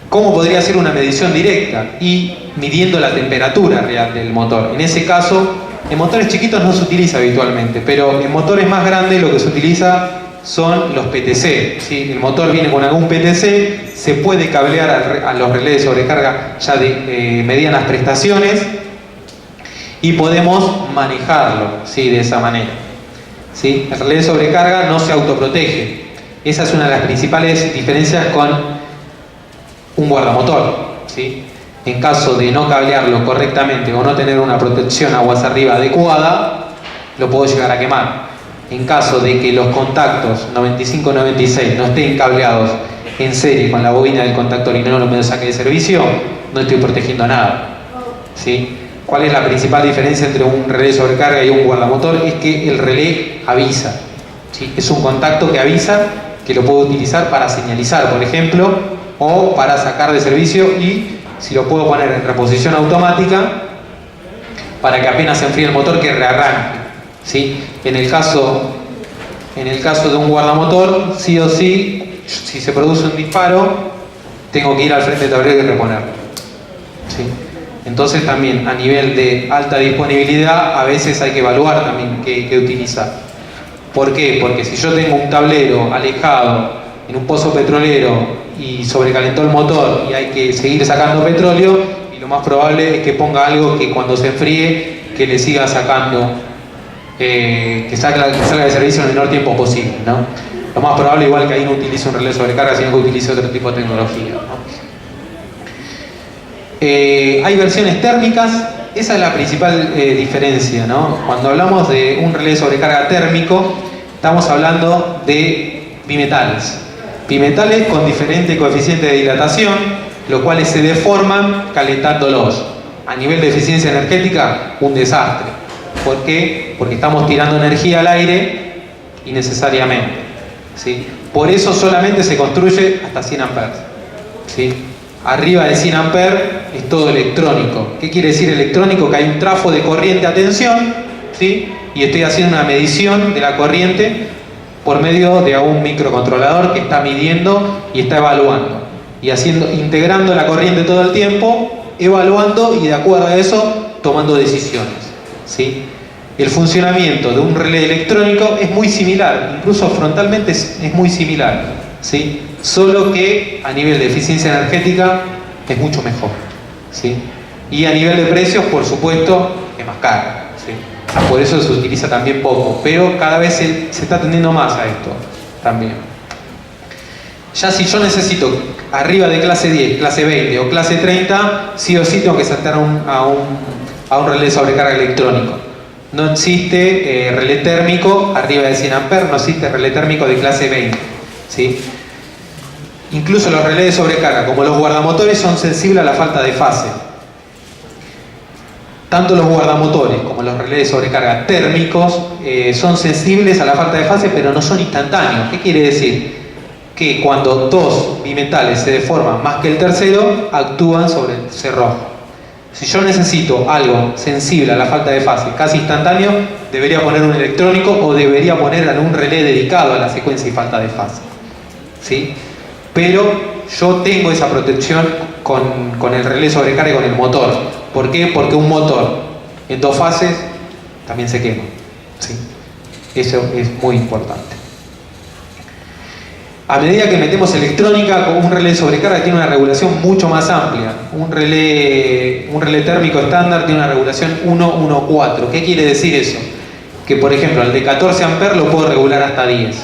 ¿Cómo podría ser una medición directa? Y midiendo la temperatura real del motor. En ese caso, en motores chiquitos no se utiliza habitualmente, pero en motores más grandes lo que se utiliza son los PTC, ¿sí? El motor viene con algún PTC, se puede cablear a los relés de sobrecarga ya de medianas prestaciones y podemos manejarlo, ¿sí? De esa manera, ¿sí? El relé de sobrecarga no se autoprotege. Esa es una de las principales diferencias con un guardamotor, ¿sí? En caso de no cablearlo correctamente o no tener una protección aguas arriba adecuada, lo puedo llegar a quemar. En caso de que los contactos 95-96 no estén cableados en serie con la bobina del contactor y no lo saque de servicio, no estoy protegiendo nada, ¿sí? ¿Cuál es la principal diferencia entre un relé de sobrecarga y un guardamotor? Es que el relé avisa, ¿sí? Es un contacto que avisa, que lo puedo utilizar para señalizar, por ejemplo, o para sacar de servicio, y si lo puedo poner en reposición automática para que apenas se enfríe el motor que rearranque, ¿sí? En el caso de un guardamotor, sí o sí, si se produce un disparo, tengo que ir al frente del tablero y reponerlo, ¿sí? Entonces también a nivel de alta disponibilidad a veces hay que evaluar también qué utilizar. ¿Por qué? Porque si yo tengo un tablero alejado en un pozo petrolero y sobrecalentó el motor y hay que seguir sacando petróleo, y lo más probable es que ponga algo que cuando se enfríe que le siga sacando, que salga de servicio en el menor tiempo posible, ¿no? Lo más probable, igual que ahí no utilice un relé de sobrecarga, sino que utilice otro tipo de tecnología, ¿no? Hay versiones térmicas, esa es la principal diferencia, ¿no? Cuando hablamos de un relé de sobrecarga térmico, estamos hablando de bimetales. Bimetales con diferente coeficiente de dilatación, los cuales se deforman calentándolos. A nivel de eficiencia energética, un desastre. ¿Por qué? Porque estamos tirando energía al aire innecesariamente, ¿sí? Por eso solamente se construye hasta 100 amperes, ¿sí? Arriba de 100 amperes es todo electrónico. ¿Qué quiere decir electrónico? Que hay un trafo de corriente a tensión, ¿sí? Y estoy haciendo una medición de la corriente por medio de un microcontrolador que está midiendo y está evaluando. Y integrando la corriente todo el tiempo, evaluando y de acuerdo a eso tomando decisiones, ¿sí? El funcionamiento de un relé electrónico es muy similar, incluso frontalmente es muy similar, ¿sí? Solo que a nivel de eficiencia energética es mucho mejor, ¿sí? Y a nivel de precios, por supuesto, es más caro, ¿sí? Por eso se utiliza también poco, pero cada vez se está tendiendo más a esto también. Ya si yo necesito arriba de clase 10, clase 20 o clase 30, sí o sí tengo que saltar a un relé de sobrecarga electrónico. No existe relé térmico arriba de 100 amperes, no existe relé térmico de clase 20, ¿sí? Incluso los relés de sobrecarga, como los guardamotores, son sensibles a la falta de fase. Tanto los guardamotores como los relés de sobrecarga térmicos son sensibles a la falta de fase, pero no son instantáneos. ¿Qué quiere decir? Que cuando dos bimetales se deforman más que el tercero, actúan sobre el cerrojo. Si yo necesito algo sensible a la falta de fase, casi instantáneo, debería poner un electrónico o debería poner algún relé dedicado a la secuencia y falta de fase, ¿sí? Pero yo tengo esa protección con el relé sobrecarga y con el motor. ¿Por qué? Porque un motor en dos fases también se quema, ¿sí? Eso es muy importante. A medida que metemos electrónica, con un relé de sobrecarga tiene una regulación mucho más amplia. Un relé térmico estándar tiene una regulación 1.1.4. ¿Qué quiere decir eso? Que por ejemplo el de 14 amperes lo puedo regular hasta 10.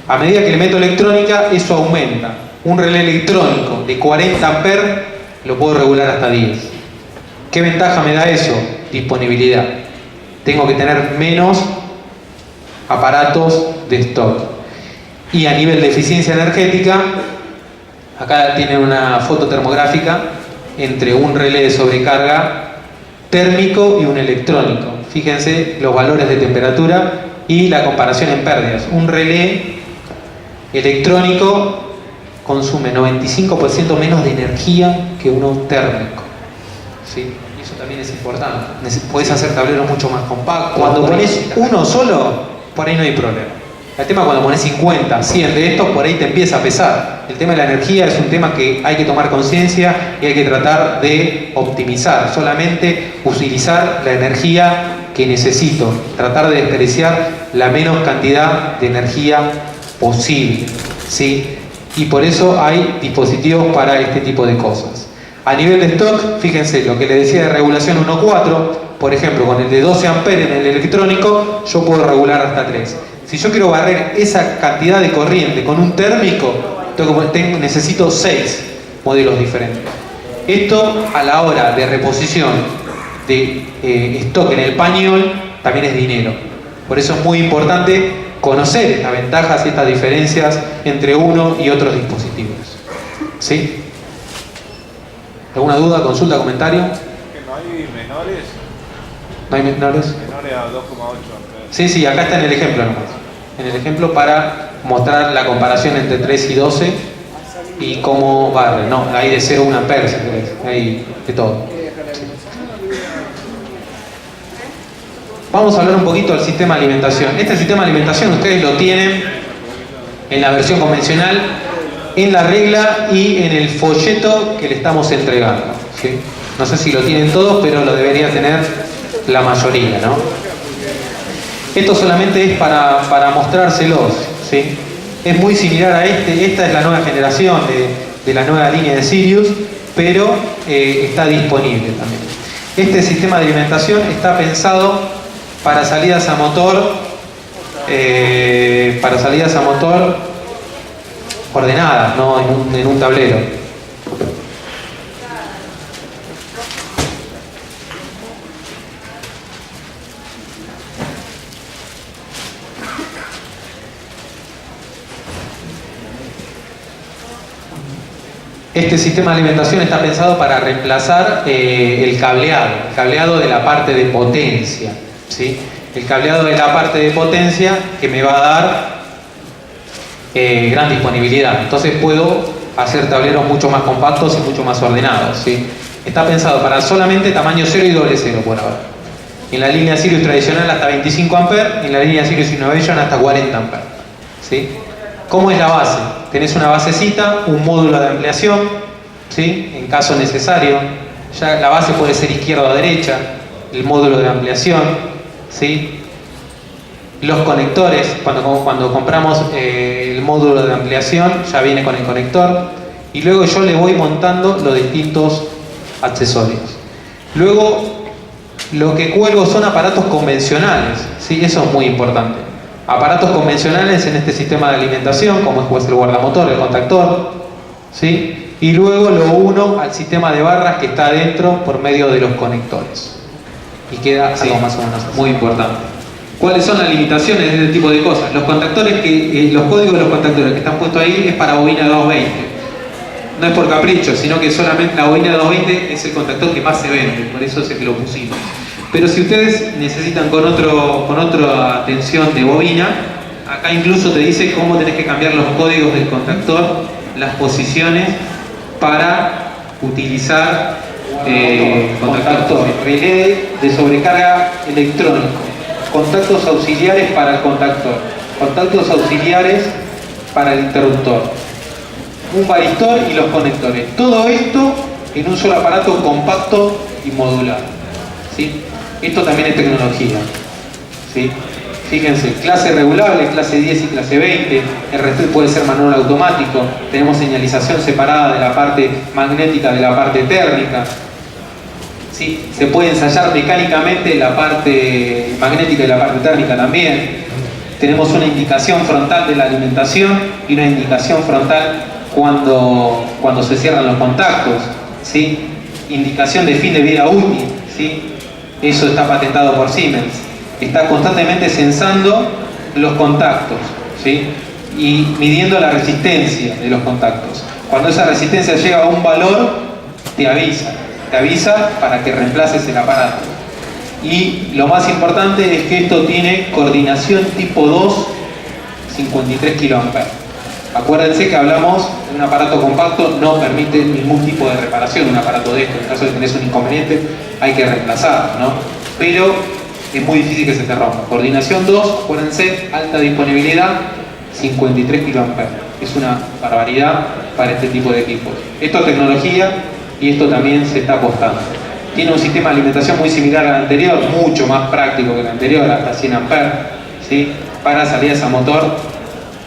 A medida que le meto electrónica, eso aumenta. Un relé electrónico de 40 amperes lo puedo regular hasta 10. ¿Qué ventaja me da eso? Disponibilidad. Tengo que tener menos aparatos de stock. Y a nivel de eficiencia energética, acá tienen una foto termográfica entre un relé de sobrecarga térmico y un electrónico. Fíjense los valores de temperatura y la comparación en pérdidas. Un relé electrónico consume 95% menos de energía que uno térmico, ¿sí? Y eso también es importante. Podés hacer tableros mucho más compactos. Cuando pones uno solo, por ahí no hay problema. El tema cuando pones 50, 100 de estos, por ahí te empieza a pesar. El tema de la energía es un tema que hay que tomar conciencia y hay que tratar de optimizar. Solamente utilizar la energía que necesito. Tratar de desperdiciar la menos cantidad de energía posible, ¿sí? Y por eso hay dispositivos para este tipo de cosas. A nivel de stock, fíjense, lo que les decía de regulación 1.4, por ejemplo, con el de 12 amperes en el electrónico, yo puedo regular hasta 3. Si yo quiero barrer esa cantidad de corriente con un térmico, necesito 6 modelos diferentes. Esto a la hora de reposición de stock en el pañol también es dinero. Por eso es muy importante conocer estas ventajas y estas diferencias entre uno y otros dispositivos. ¿Sí? ¿Alguna duda, consulta, comentario? Que no hay menores. ¿No hay menores? Menores a 2,8 amperes. Sí, sí, acá está en el ejemplo nomás. En el ejemplo para mostrar la comparación entre 3 y 12 y cómo barre. No, hay de 0 a 1 ampere, si querés. Hay de todo. Vamos a hablar un poquito del sistema de alimentación. Este sistema de alimentación ustedes lo tienen en la versión convencional, en la regla y en el folleto que le estamos entregando, ¿sí? No sé si lo tienen todos, pero lo debería tener la mayoría, ¿no? Esto solamente es para mostrárselos, ¿sí? Es muy similar a esta es la nueva generación de la nueva línea de Sirius, pero está disponible también. Este sistema de alimentación está pensado para salidas a motor ordenadas, ¿no? En un tablero. Este sistema de alimentación está pensado para reemplazar el cableado de la parte de potencia, ¿sí? El cableado de la parte de potencia que me va a dar gran disponibilidad. Entonces puedo hacer tableros mucho más compactos y mucho más ordenados, ¿sí? Está pensado para solamente tamaño 0 y doble 0 por ahora. En la línea Sirius tradicional hasta 25 A, en la línea Sirius Innovation hasta 40 A, ¿sí? ¿Cómo es la base? Tenés una basecita, un módulo de ampliación, ¿sí? En caso necesario. Ya la base puede ser izquierda o derecha, el módulo de ampliación, ¿sí? Los conectores, cuando compramos el módulo de ampliación, ya viene con el conector. Y luego yo le voy montando los distintos accesorios. Luego, lo que cuelgo son aparatos convencionales, ¿sí? Eso es muy importante. Aparatos convencionales en este sistema de alimentación, como es el guardamotor, el contactor, ¿sí? Y luego lo uno al sistema de barras que está adentro por medio de los conectores. Y queda algo más o menos así. Muy importante. ¿Cuáles son las limitaciones de este tipo de cosas? Los contactores los códigos de los contactores que están puestos ahí es para bobina 220. No es por capricho, sino que solamente la bobina 220 es el contactor que más se vende, por eso es el que lo pusimos. Pero si ustedes necesitan con otra tensión de bobina, acá incluso te dice cómo tenés que cambiar los códigos del contactor, las posiciones para utilizar contactor, relé de sobrecarga electrónico, contactos auxiliares para el contactor, contactos auxiliares para el interruptor, un varistor y los conectores. Todo esto en un solo aparato compacto y modular, ¿sí? Esto también es tecnología, ¿sí? Fíjense, clase regulable, clase 10 y clase 20, el resto puede ser manual automático, tenemos señalización separada de la parte magnética de la parte térmica, ¿sí? Se puede ensayar mecánicamente la parte magnética y la parte térmica también. Tenemos una indicación frontal de la alimentación y una indicación frontal cuando se cierran los contactos, ¿sí? Indicación de fin de vida útil, ¿sí? Eso está patentado por Siemens. Está constantemente censando los contactos, ¿sí? Y midiendo la resistencia de los contactos. Cuando esa resistencia llega a un valor, te avisa para que reemplaces el aparato. Y lo más importante es que esto tiene coordinación tipo 2, 53 kA. Acuérdense que hablamos de un aparato compacto, no permite ningún tipo de reparación un aparato de esto. En caso de que tenés un inconveniente, hay que reemplazarlo, ¿no? Pero es muy difícil que se te rompa. Coordinación 2, acuérdense, alta disponibilidad, 53 kA. Es una barbaridad para este tipo de equipos. Esto es tecnología y esto también se está apostando. Tiene un sistema de alimentación muy similar al anterior, mucho más práctico que el anterior, hasta 100 amperes, ¿sí? Para salidas a motor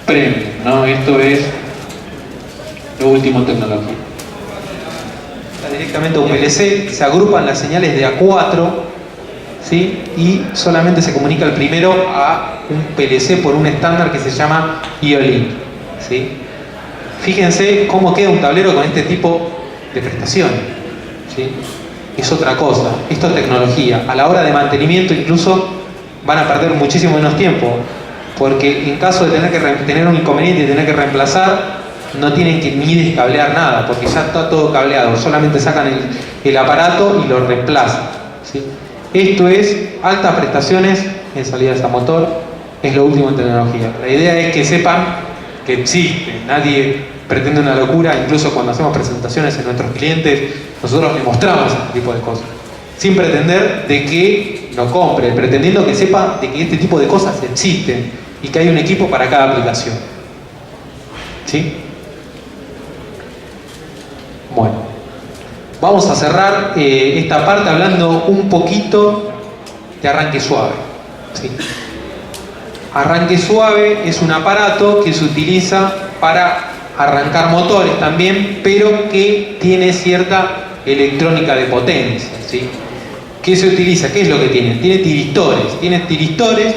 premium, ¿no? Esto es lo último en tecnología. Directamente a un PLC, se agrupan las señales de A4, ¿sí? Y solamente se comunica el primero a un PLC por un estándar que se llama IO-Link, ¿sí? Fíjense cómo queda un tablero con este tipo de prestaciones, ¿sí? Es otra cosa, esto es tecnología. A la hora de mantenimiento incluso van a perder muchísimo menos tiempo, porque en caso de tener un inconveniente y tener que reemplazar, no tienen que ni descablear nada, porque ya está todo cableado, solamente sacan el aparato y lo reemplazan, ¿sí? Esto es altas prestaciones en salidas a motor, es lo último en tecnología. La idea es que sepan que existe, nadie pretende una locura, incluso cuando hacemos presentaciones en nuestros clientes, nosotros les mostramos este tipo de cosas, sin pretender de que lo compre, pretendiendo que sepa de que este tipo de cosas existen y que hay un equipo para cada aplicación, ¿sí? Bueno, vamos a cerrar esta parte hablando un poquito de arranque suave, ¿sí? Arranque suave es un aparato que se utiliza para arrancar motores también, pero que tiene cierta electrónica de potencia, ¿sí? ¿Qué se utiliza? ¿Qué es lo que tiene? Tiene tiristores. Tiene tiristores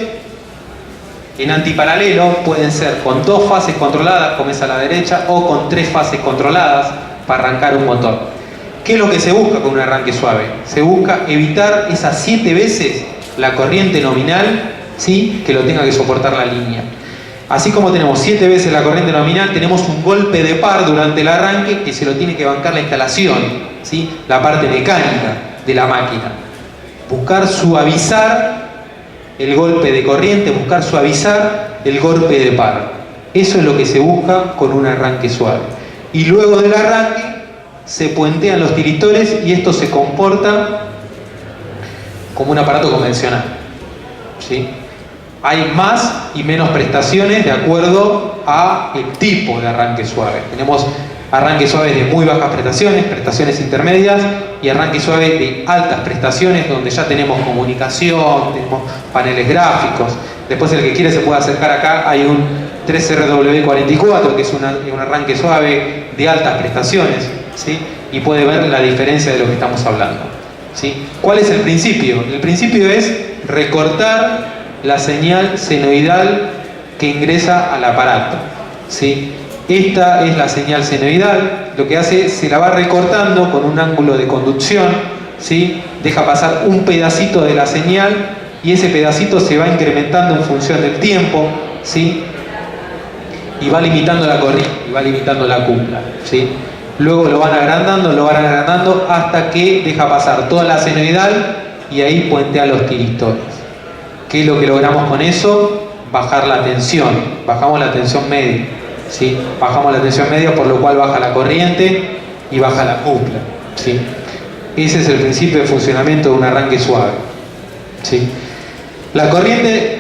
en antiparalelo, pueden ser con 2 fases controladas, como es a la derecha, o con 3 fases controladas para arrancar un motor. ¿Qué es lo que se busca con un arranque suave? Se busca evitar esas 7 veces la corriente nominal, ¿sí?, que lo tenga que soportar la línea. Así como tenemos 7 veces la corriente nominal, tenemos un golpe de par durante el arranque que se lo tiene que bancar la instalación, ¿sí?, la parte mecánica de la máquina. Buscar suavizar el golpe de corriente, buscar suavizar el golpe de par. Eso es lo que se busca con un arranque suave. Y luego del arranque se puentean los tiristores y esto se comporta como un aparato convencional, ¿sí? Hay más y menos prestaciones de acuerdo al tipo de arranque suave. Tenemos arranques suaves de muy bajas prestaciones, prestaciones intermedias, y arranques suaves de altas prestaciones donde ya tenemos comunicación, tenemos paneles gráficos. Después el que quiere se puede acercar acá, hay un 3RW44 que es un arranque suave de altas prestaciones, ¿sí?, y puede ver la diferencia de lo que estamos hablando, ¿sí? ¿Cuál es el principio? El principio es recortar la señal senoidal que ingresa al aparato, ¿sí? Esta es la señal senoidal, lo que hace, se la va recortando con un ángulo de conducción, ¿sí? Deja pasar un pedacito de la señal y ese pedacito se va incrementando en función del tiempo, ¿sí?, y va limitando la corriente, y va limitando la cupla, ¿sí? Luego lo van agrandando hasta que deja pasar toda la senoidal y ahí puentea los tiristores. ¿Qué es lo que logramos con eso? Bajar la tensión, bajamos la tensión media, ¿sí? Bajamos la tensión media, por lo cual baja la corriente y baja la cupla, ¿sí? Ese es el principio de funcionamiento de un arranque suave, ¿sí? La corriente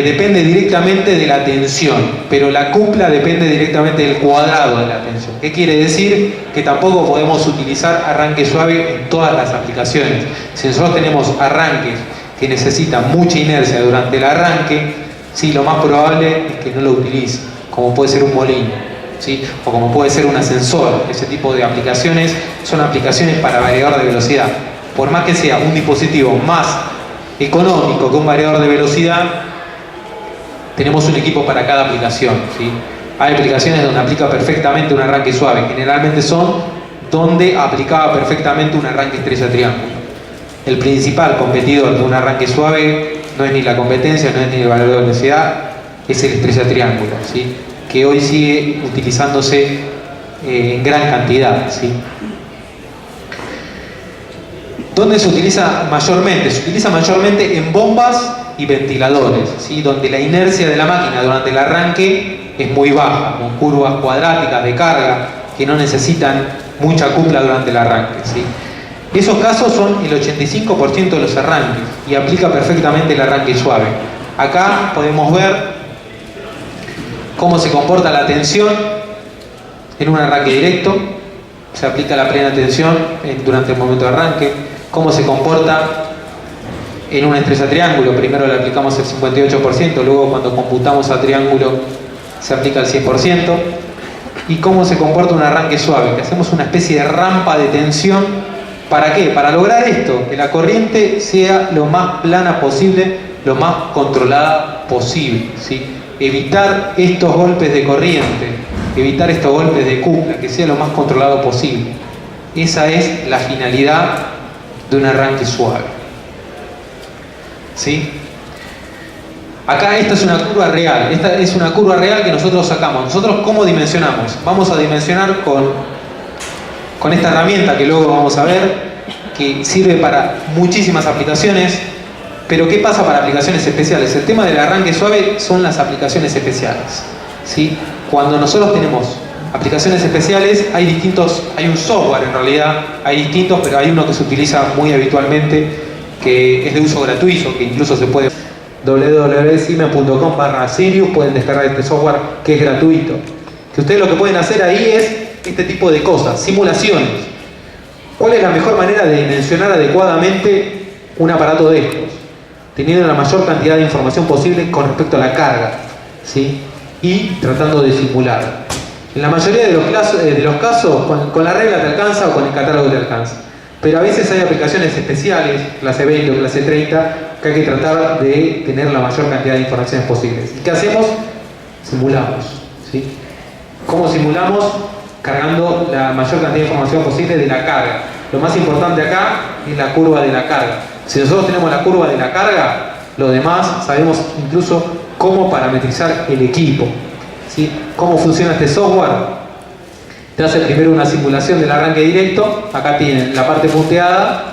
depende directamente de la tensión, pero la cupla depende directamente del cuadrado de la tensión. ¿Qué quiere decir? Que tampoco podemos utilizar arranque suave en todas las aplicaciones. Si nosotros tenemos arranques que necesitan mucha inercia durante el arranque, sí, lo más probable es que no lo utilice, como puede ser un molino, ¿sí?, o como puede ser un ascensor. Ese tipo de aplicaciones son aplicaciones para variador de velocidad. Por más que sea un dispositivo más económico que un variador de velocidad, tenemos un equipo para cada aplicación, ¿sí? Hay aplicaciones donde aplica perfectamente un arranque suave, generalmente son donde aplicaba perfectamente un arranque estrella triángulo. El principal competidor de un arranque suave no es ni la competencia, no es ni el variador de velocidad, es el estrella triángulo, ¿sí?, que hoy sigue utilizándose en gran cantidad, ¿sí? ¿Dónde se utiliza mayormente? Se utiliza mayormente en bombas y ventiladores, ¿sí?, donde la inercia de la máquina durante el arranque es muy baja, con curvas cuadráticas de carga que no necesitan mucha cupla durante el arranque, ¿sí? Esos casos son el 85% de los arranques y aplica perfectamente el arranque suave. Acá podemos ver cómo se comporta la tensión en un arranque directo. Se aplica la plena tensión durante el momento de arranque. Cómo se comporta en una estrella triángulo. Primero le aplicamos el 58%, luego cuando computamos a triángulo se aplica el 100%. Y cómo se comporta un arranque suave, que hacemos una especie de rampa de tensión. ¿Para qué? Para lograr esto, que la corriente sea lo más plana posible, lo más controlada posible, ¿sí? Evitar estos golpes de corriente, evitar estos golpes de cupla, que sea lo más controlado posible. Esa es la finalidad de un arranque suave, ¿sí? Acá esta es una curva real, esta es una curva real que nosotros sacamos. Nosotros, ¿cómo dimensionamos? Vamos a dimensionar con esta herramienta que luego vamos a ver, que sirve para muchísimas aplicaciones. Pero ¿qué pasa para aplicaciones especiales? El tema del arranque suave son las aplicaciones especiales, ¿sí? Cuando nosotros tenemos aplicaciones especiales, hay un software en realidad, hay distintos, pero hay uno que se utiliza muy habitualmente, que es de uso gratuito, que incluso se puede www.siemens.com/Sirius, pueden descargar este software que es gratuito. Que ustedes lo que pueden hacer ahí es este tipo de cosas, simulaciones. ¿Cuál es la mejor manera de dimensionar adecuadamente un aparato de estos? Teniendo la mayor cantidad de información posible con respecto a la carga, ¿sí? Y tratando de simular. En la mayoría de los casos, con la regla te alcanza o con el catálogo te alcanza. Pero a veces hay aplicaciones especiales, clase 20 o clase 30, que hay que tratar de tener la mayor cantidad de informaciones posibles. ¿Y qué hacemos? Simulamos, ¿sí? ¿Cómo simulamos? Cargando la mayor cantidad de información posible de la carga. Lo más importante acá es la curva de la carga. Si nosotros tenemos la curva de la carga, lo demás sabemos incluso cómo parametrizar el equipo, ¿sí? ¿Cómo funciona este software? Te hace primero una simulación del arranque directo. Acá tienen la parte punteada,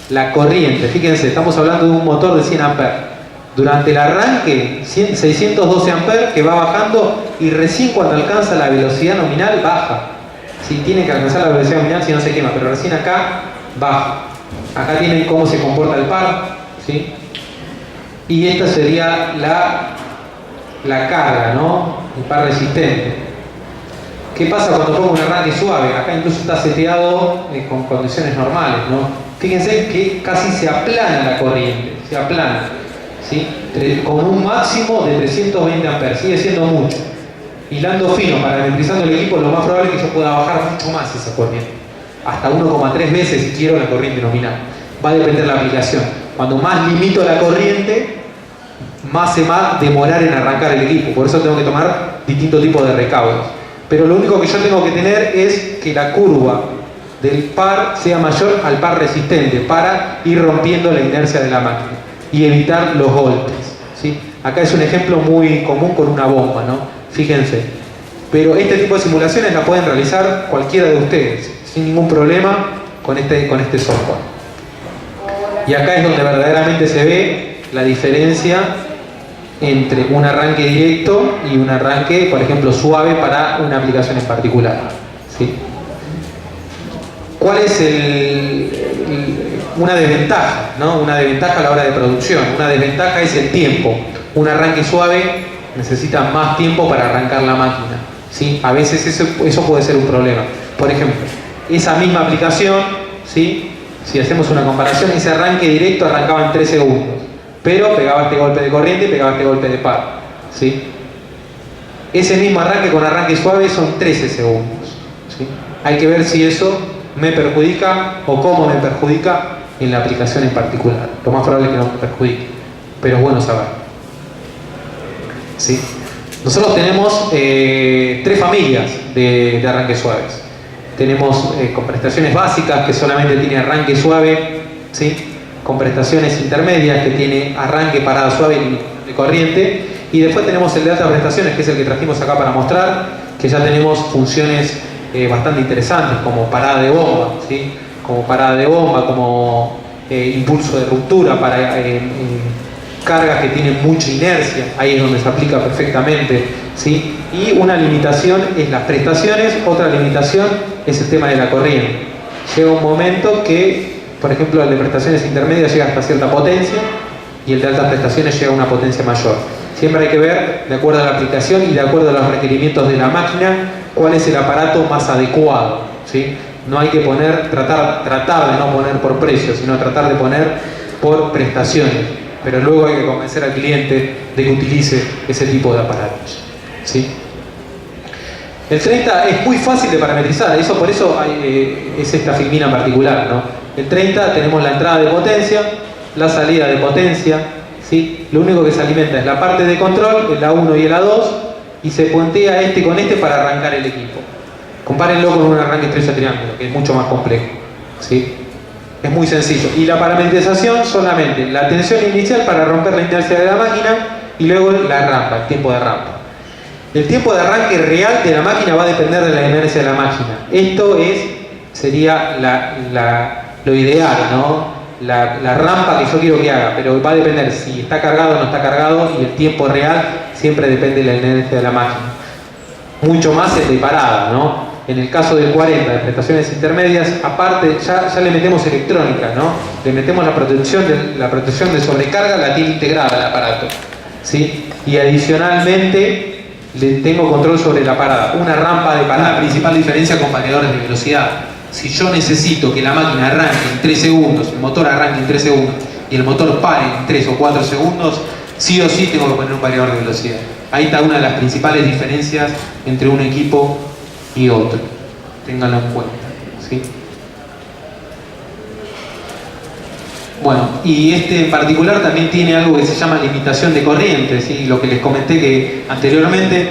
la corriente. Fíjense, estamos hablando de un motor de 100 amperes. Durante el arranque, 612 amperes que va bajando y recién cuando alcanza la velocidad nominal baja. ¿Sí? Tiene que alcanzar la velocidad nominal si no se quema, pero recién acá baja. Acá tienen cómo se comporta el par, ¿sí? Y esta sería la carga, ¿no? El par resistente. ¿Qué pasa cuando pongo un arranque suave? Acá incluso está seteado con condiciones normales, ¿no? Fíjense que casi se aplana la corriente, se aplana, ¿sí? Con un máximo de 320 amperes, sigue siendo mucho. Hilando fino, parametrizando el equipo, lo más probable es que yo pueda bajar mucho más esa corriente. Hasta 1,3 veces si quiero la corriente nominal. Va a depender de la aplicación. Cuando más limito la corriente, más se va a demorar en arrancar el equipo. Por eso tengo que tomar distintos tipos de recaudos. Pero lo único que yo tengo que tener es que la curva del par sea mayor al par resistente para ir rompiendo la inercia de la máquina y evitar los golpes, ¿sí? Acá es un ejemplo muy común con una bomba, ¿no? Fíjense. Pero este tipo de simulaciones la pueden realizar cualquiera de ustedes sin ningún problema con este software. Y acá es donde verdaderamente se ve la diferencia entre un arranque directo y un arranque, por ejemplo, suave para una aplicación en particular, ¿sí? ¿Cuál es una desventaja, ¿no? Una desventaja a la hora de producción. Una desventaja es el tiempo. Un arranque suave necesita más tiempo para arrancar la máquina, ¿sí? A veces eso puede ser un problema. Por ejemplo, esa misma aplicación, ¿sí? Si hacemos una comparación, ese arranque directo arrancaba en 3 segundos. Pero pegaba este golpe de corriente y pegaba este golpe de par, ¿sí? Ese mismo arranque con arranque suave son 13 segundos, ¿sí? Hay que ver si eso me perjudica o cómo me perjudica en la aplicación en particular. Lo más probable es que no me perjudique, pero es bueno saber, ¿sí? Nosotros tenemos 3 familias de arranques suaves. Tenemos con prestaciones básicas que solamente tiene arranque suave, ¿sí? Con prestaciones intermedias que tiene arranque, parada suave y de corriente, y después tenemos el de altas prestaciones, que es el que trajimos acá para mostrar, que ya tenemos funciones bastante interesantes, como parada de bomba, ¿sí? Como parada de bomba, como impulso de ruptura para cargas que tienen mucha inercia, ahí es donde se aplica perfectamente, ¿sí? Y una limitación es las prestaciones, otra limitación es el tema de la corriente. Llega un momento que, por ejemplo, el de prestaciones intermedias llega hasta cierta potencia y el de altas prestaciones llega a una potencia mayor. Siempre hay que ver, de acuerdo a la aplicación y de acuerdo a los requerimientos de la máquina, cuál es el aparato más adecuado, ¿sí? No hay que tratar de no poner por precio, sino tratar de poner por prestaciones. Pero luego hay que convencer al cliente de que utilice ese tipo de aparatos, ¿sí? El 30 es muy fácil de parametrizar, por eso es esta filmina en particular, ¿no? El 30 tenemos la entrada de potencia, la salida de potencia, ¿sí? Lo único que se alimenta es la parte de control, el A1 y el A2, y se puntea este con este para arrancar el equipo. Compárenlo con un arranque estrella triángulo, que es mucho más complejo, ¿sí? Es muy sencillo. Y la parametrización solamente la tensión inicial para romper la inercia de la máquina y luego la rampa, el tiempo de rampa. El tiempo de arranque real de la máquina va a depender de la inercia de la máquina. Esto sería lo ideal, ¿no? La rampa que yo quiero que haga, pero va a depender si está cargado o no está cargado, y el tiempo real siempre depende de la inercia de la máquina. Mucho más el de parada, ¿no? En el caso del 40 de prestaciones intermedias, aparte ya le metemos electrónica, ¿no? Le metemos la protección de sobrecarga, la tiene integrada el aparato, ¿sí? Y adicionalmente le tengo control sobre la parada, una rampa de parada. La principal diferencia con variadores de velocidad. Si yo necesito que la máquina arranque en 3 segundos, el motor arranque en 3 segundos y el motor pare en 3 o 4 segundos, sí o sí tengo que poner un variador de velocidad. Ahí está una de las principales diferencias entre un equipo y otro. Ténganlo en cuenta, ¿sí? Bueno, y este en particular también tiene algo que se llama limitación de corriente, ¿sí? Lo que les comenté que anteriormente,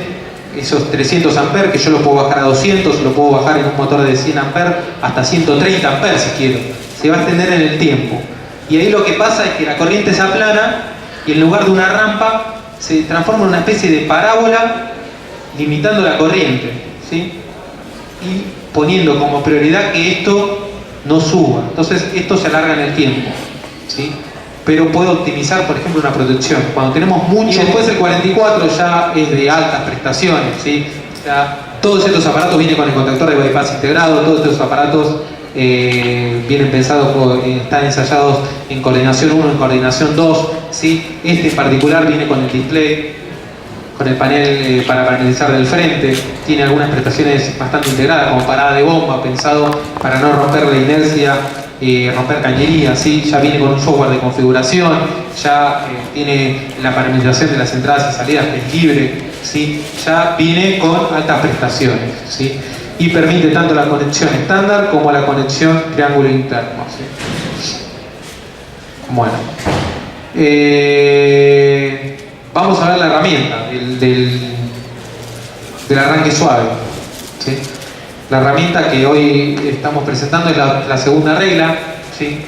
esos 300 amperes que yo lo puedo bajar a 200, lo puedo bajar en un motor de 100 amperes hasta 130 amperes si quiero. Se va a extender en el tiempo. Y ahí lo que pasa es que la corriente se aplana y en lugar de una rampa se transforma en una especie de parábola limitando la corriente, ¿sí? Y poniendo como prioridad que esto no suba. Entonces esto se alarga en el tiempo, ¿sí? Pero puedo optimizar, por ejemplo, una protección. Cuando tenemos mucho, y después el 44 ya es de altas prestaciones, ¿sí? Ya todos estos aparatos vienen con el contactor de bypass integrado, todos estos aparatos vienen pensados, están ensayados en coordinación 1, en coordinación 2, ¿sí? Este en particular viene con el display, con el panel para paralizar del frente, tiene algunas prestaciones bastante integradas, como parada de bomba, pensado para no romper la inercia, romper cañería, ¿sí? Ya viene con un software de configuración, ya tiene la parametrización de las entradas y salidas que es libre, ¿sí? Ya viene con altas prestaciones, ¿sí? Y permite tanto la conexión estándar como la conexión triángulo interno, ¿sí? Bueno, vamos a ver la herramienta del arranque suave, ¿sí? La herramienta que hoy estamos presentando es la segunda regla, ¿sí?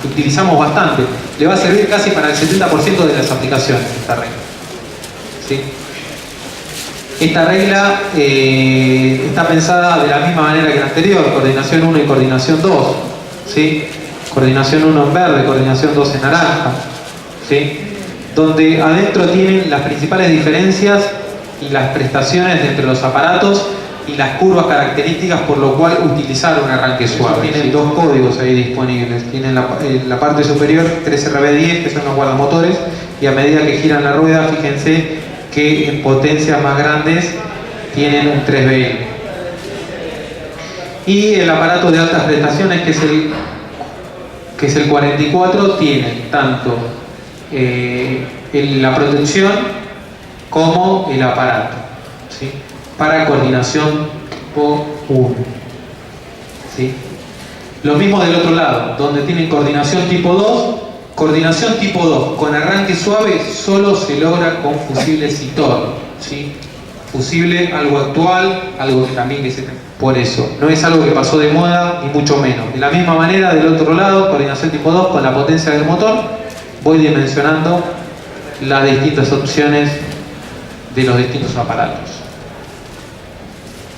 Utilizamos bastante. Le va a servir casi para el 70% de las aplicaciones esta regla, ¿sí? Esta regla está pensada de la misma manera que la anterior, coordinación 1 y coordinación 2, ¿sí? Coordinación 1 en verde, coordinación 2 en naranja, ¿sí? Donde adentro tienen las principales diferencias y las prestaciones entre los aparatos y las curvas características por lo cual utilizar un arranque suave. Tienen, ¿sí? Dos códigos ahí disponibles. Tienen la parte superior 3RB10, que son los guardamotores, y a medida que giran la rueda, fíjense que en potencias más grandes tienen un 3BL. Y el aparato de altas prestaciones, que es el 44, tiene tanto la protección como el aparato, ¿sí? Para coordinación tipo 1, ¿sí? Lo mismo del otro lado, donde tienen coordinación tipo 2. Coordinación tipo 2 con arranque suave solo se logra con fusible Citor, ¿sí? Fusible, algo actual, algo que también por eso, no es algo que pasó de moda, ni mucho menos. De la misma manera, del otro lado, coordinación tipo 2 con la potencia del motor, voy dimensionando las distintas opciones de los distintos aparatos,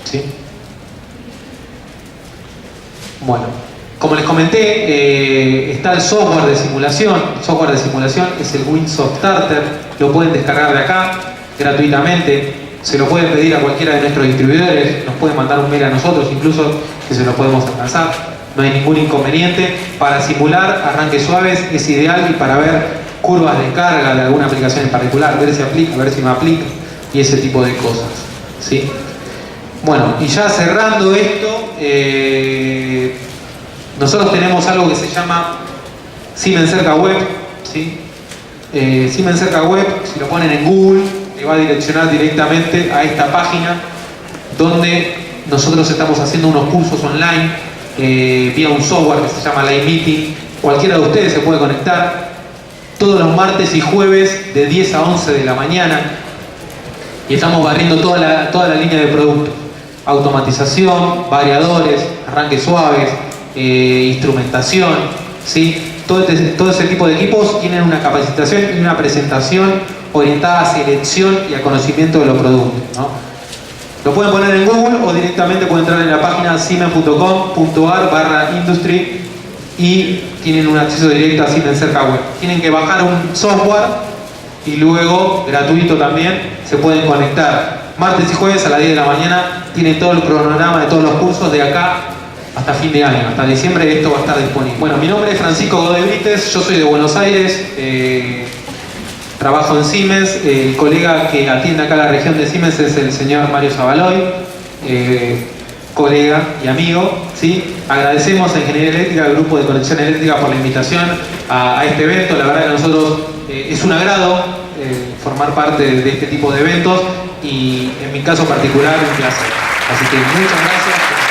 ¿sí? Bueno, como les comenté, está el software de simulación. El software de simulación es el Winsoft Starter. Lo pueden descargar de acá gratuitamente. Se lo pueden pedir a cualquiera de nuestros distribuidores. Nos pueden mandar un mail a nosotros, incluso, que se lo podemos alcanzar. No hay ningún inconveniente. Para simular arranques suaves es ideal, y para ver curvas de carga de alguna aplicación en particular, ver si aplica, ver si no aplica, y ese tipo de cosas, ¿sí? Bueno, y ya cerrando esto, nosotros tenemos algo que se llama Siemens Cerca Web, ¿sí? Siemens Cerca Web, si lo ponen en Google, le va a direccionar directamente a esta página donde nosotros estamos haciendo unos cursos online vía un software que se llama Live Meeting. Cualquiera de ustedes se puede conectar todos los martes y jueves de 10 a 11 de la mañana, y estamos barriendo toda la línea de productos: automatización, variadores, arranques suaves, instrumentación, ¿sí? todo ese tipo de equipos tienen una capacitación y una presentación orientada a selección y a conocimiento de los productos, ¿no? Lo pueden poner en Google o directamente pueden entrar en la página siemens.com.ar/industry y tienen un acceso directo a Siemens Cerca Web. Tienen que bajar un software y luego, gratuito también, se pueden conectar. Martes y jueves a las 10 de la mañana tienen todo el cronograma de todos los cursos de acá hasta fin de año, hasta diciembre esto va a estar disponible. Bueno, mi nombre es Francisco Godoy Brites, yo soy de Buenos Aires, trabajo en Siemens, el colega que atiende acá la región de Siemens es el señor Mario Zabaloy, colega y amigo, ¿sí? Agradecemos a Ingeniería Eléctrica, al Grupo de Conexión Eléctrica por la invitación a este evento. La verdad que a nosotros es un agrado formar parte de este tipo de eventos y en mi caso particular un placer. Así que muchas gracias.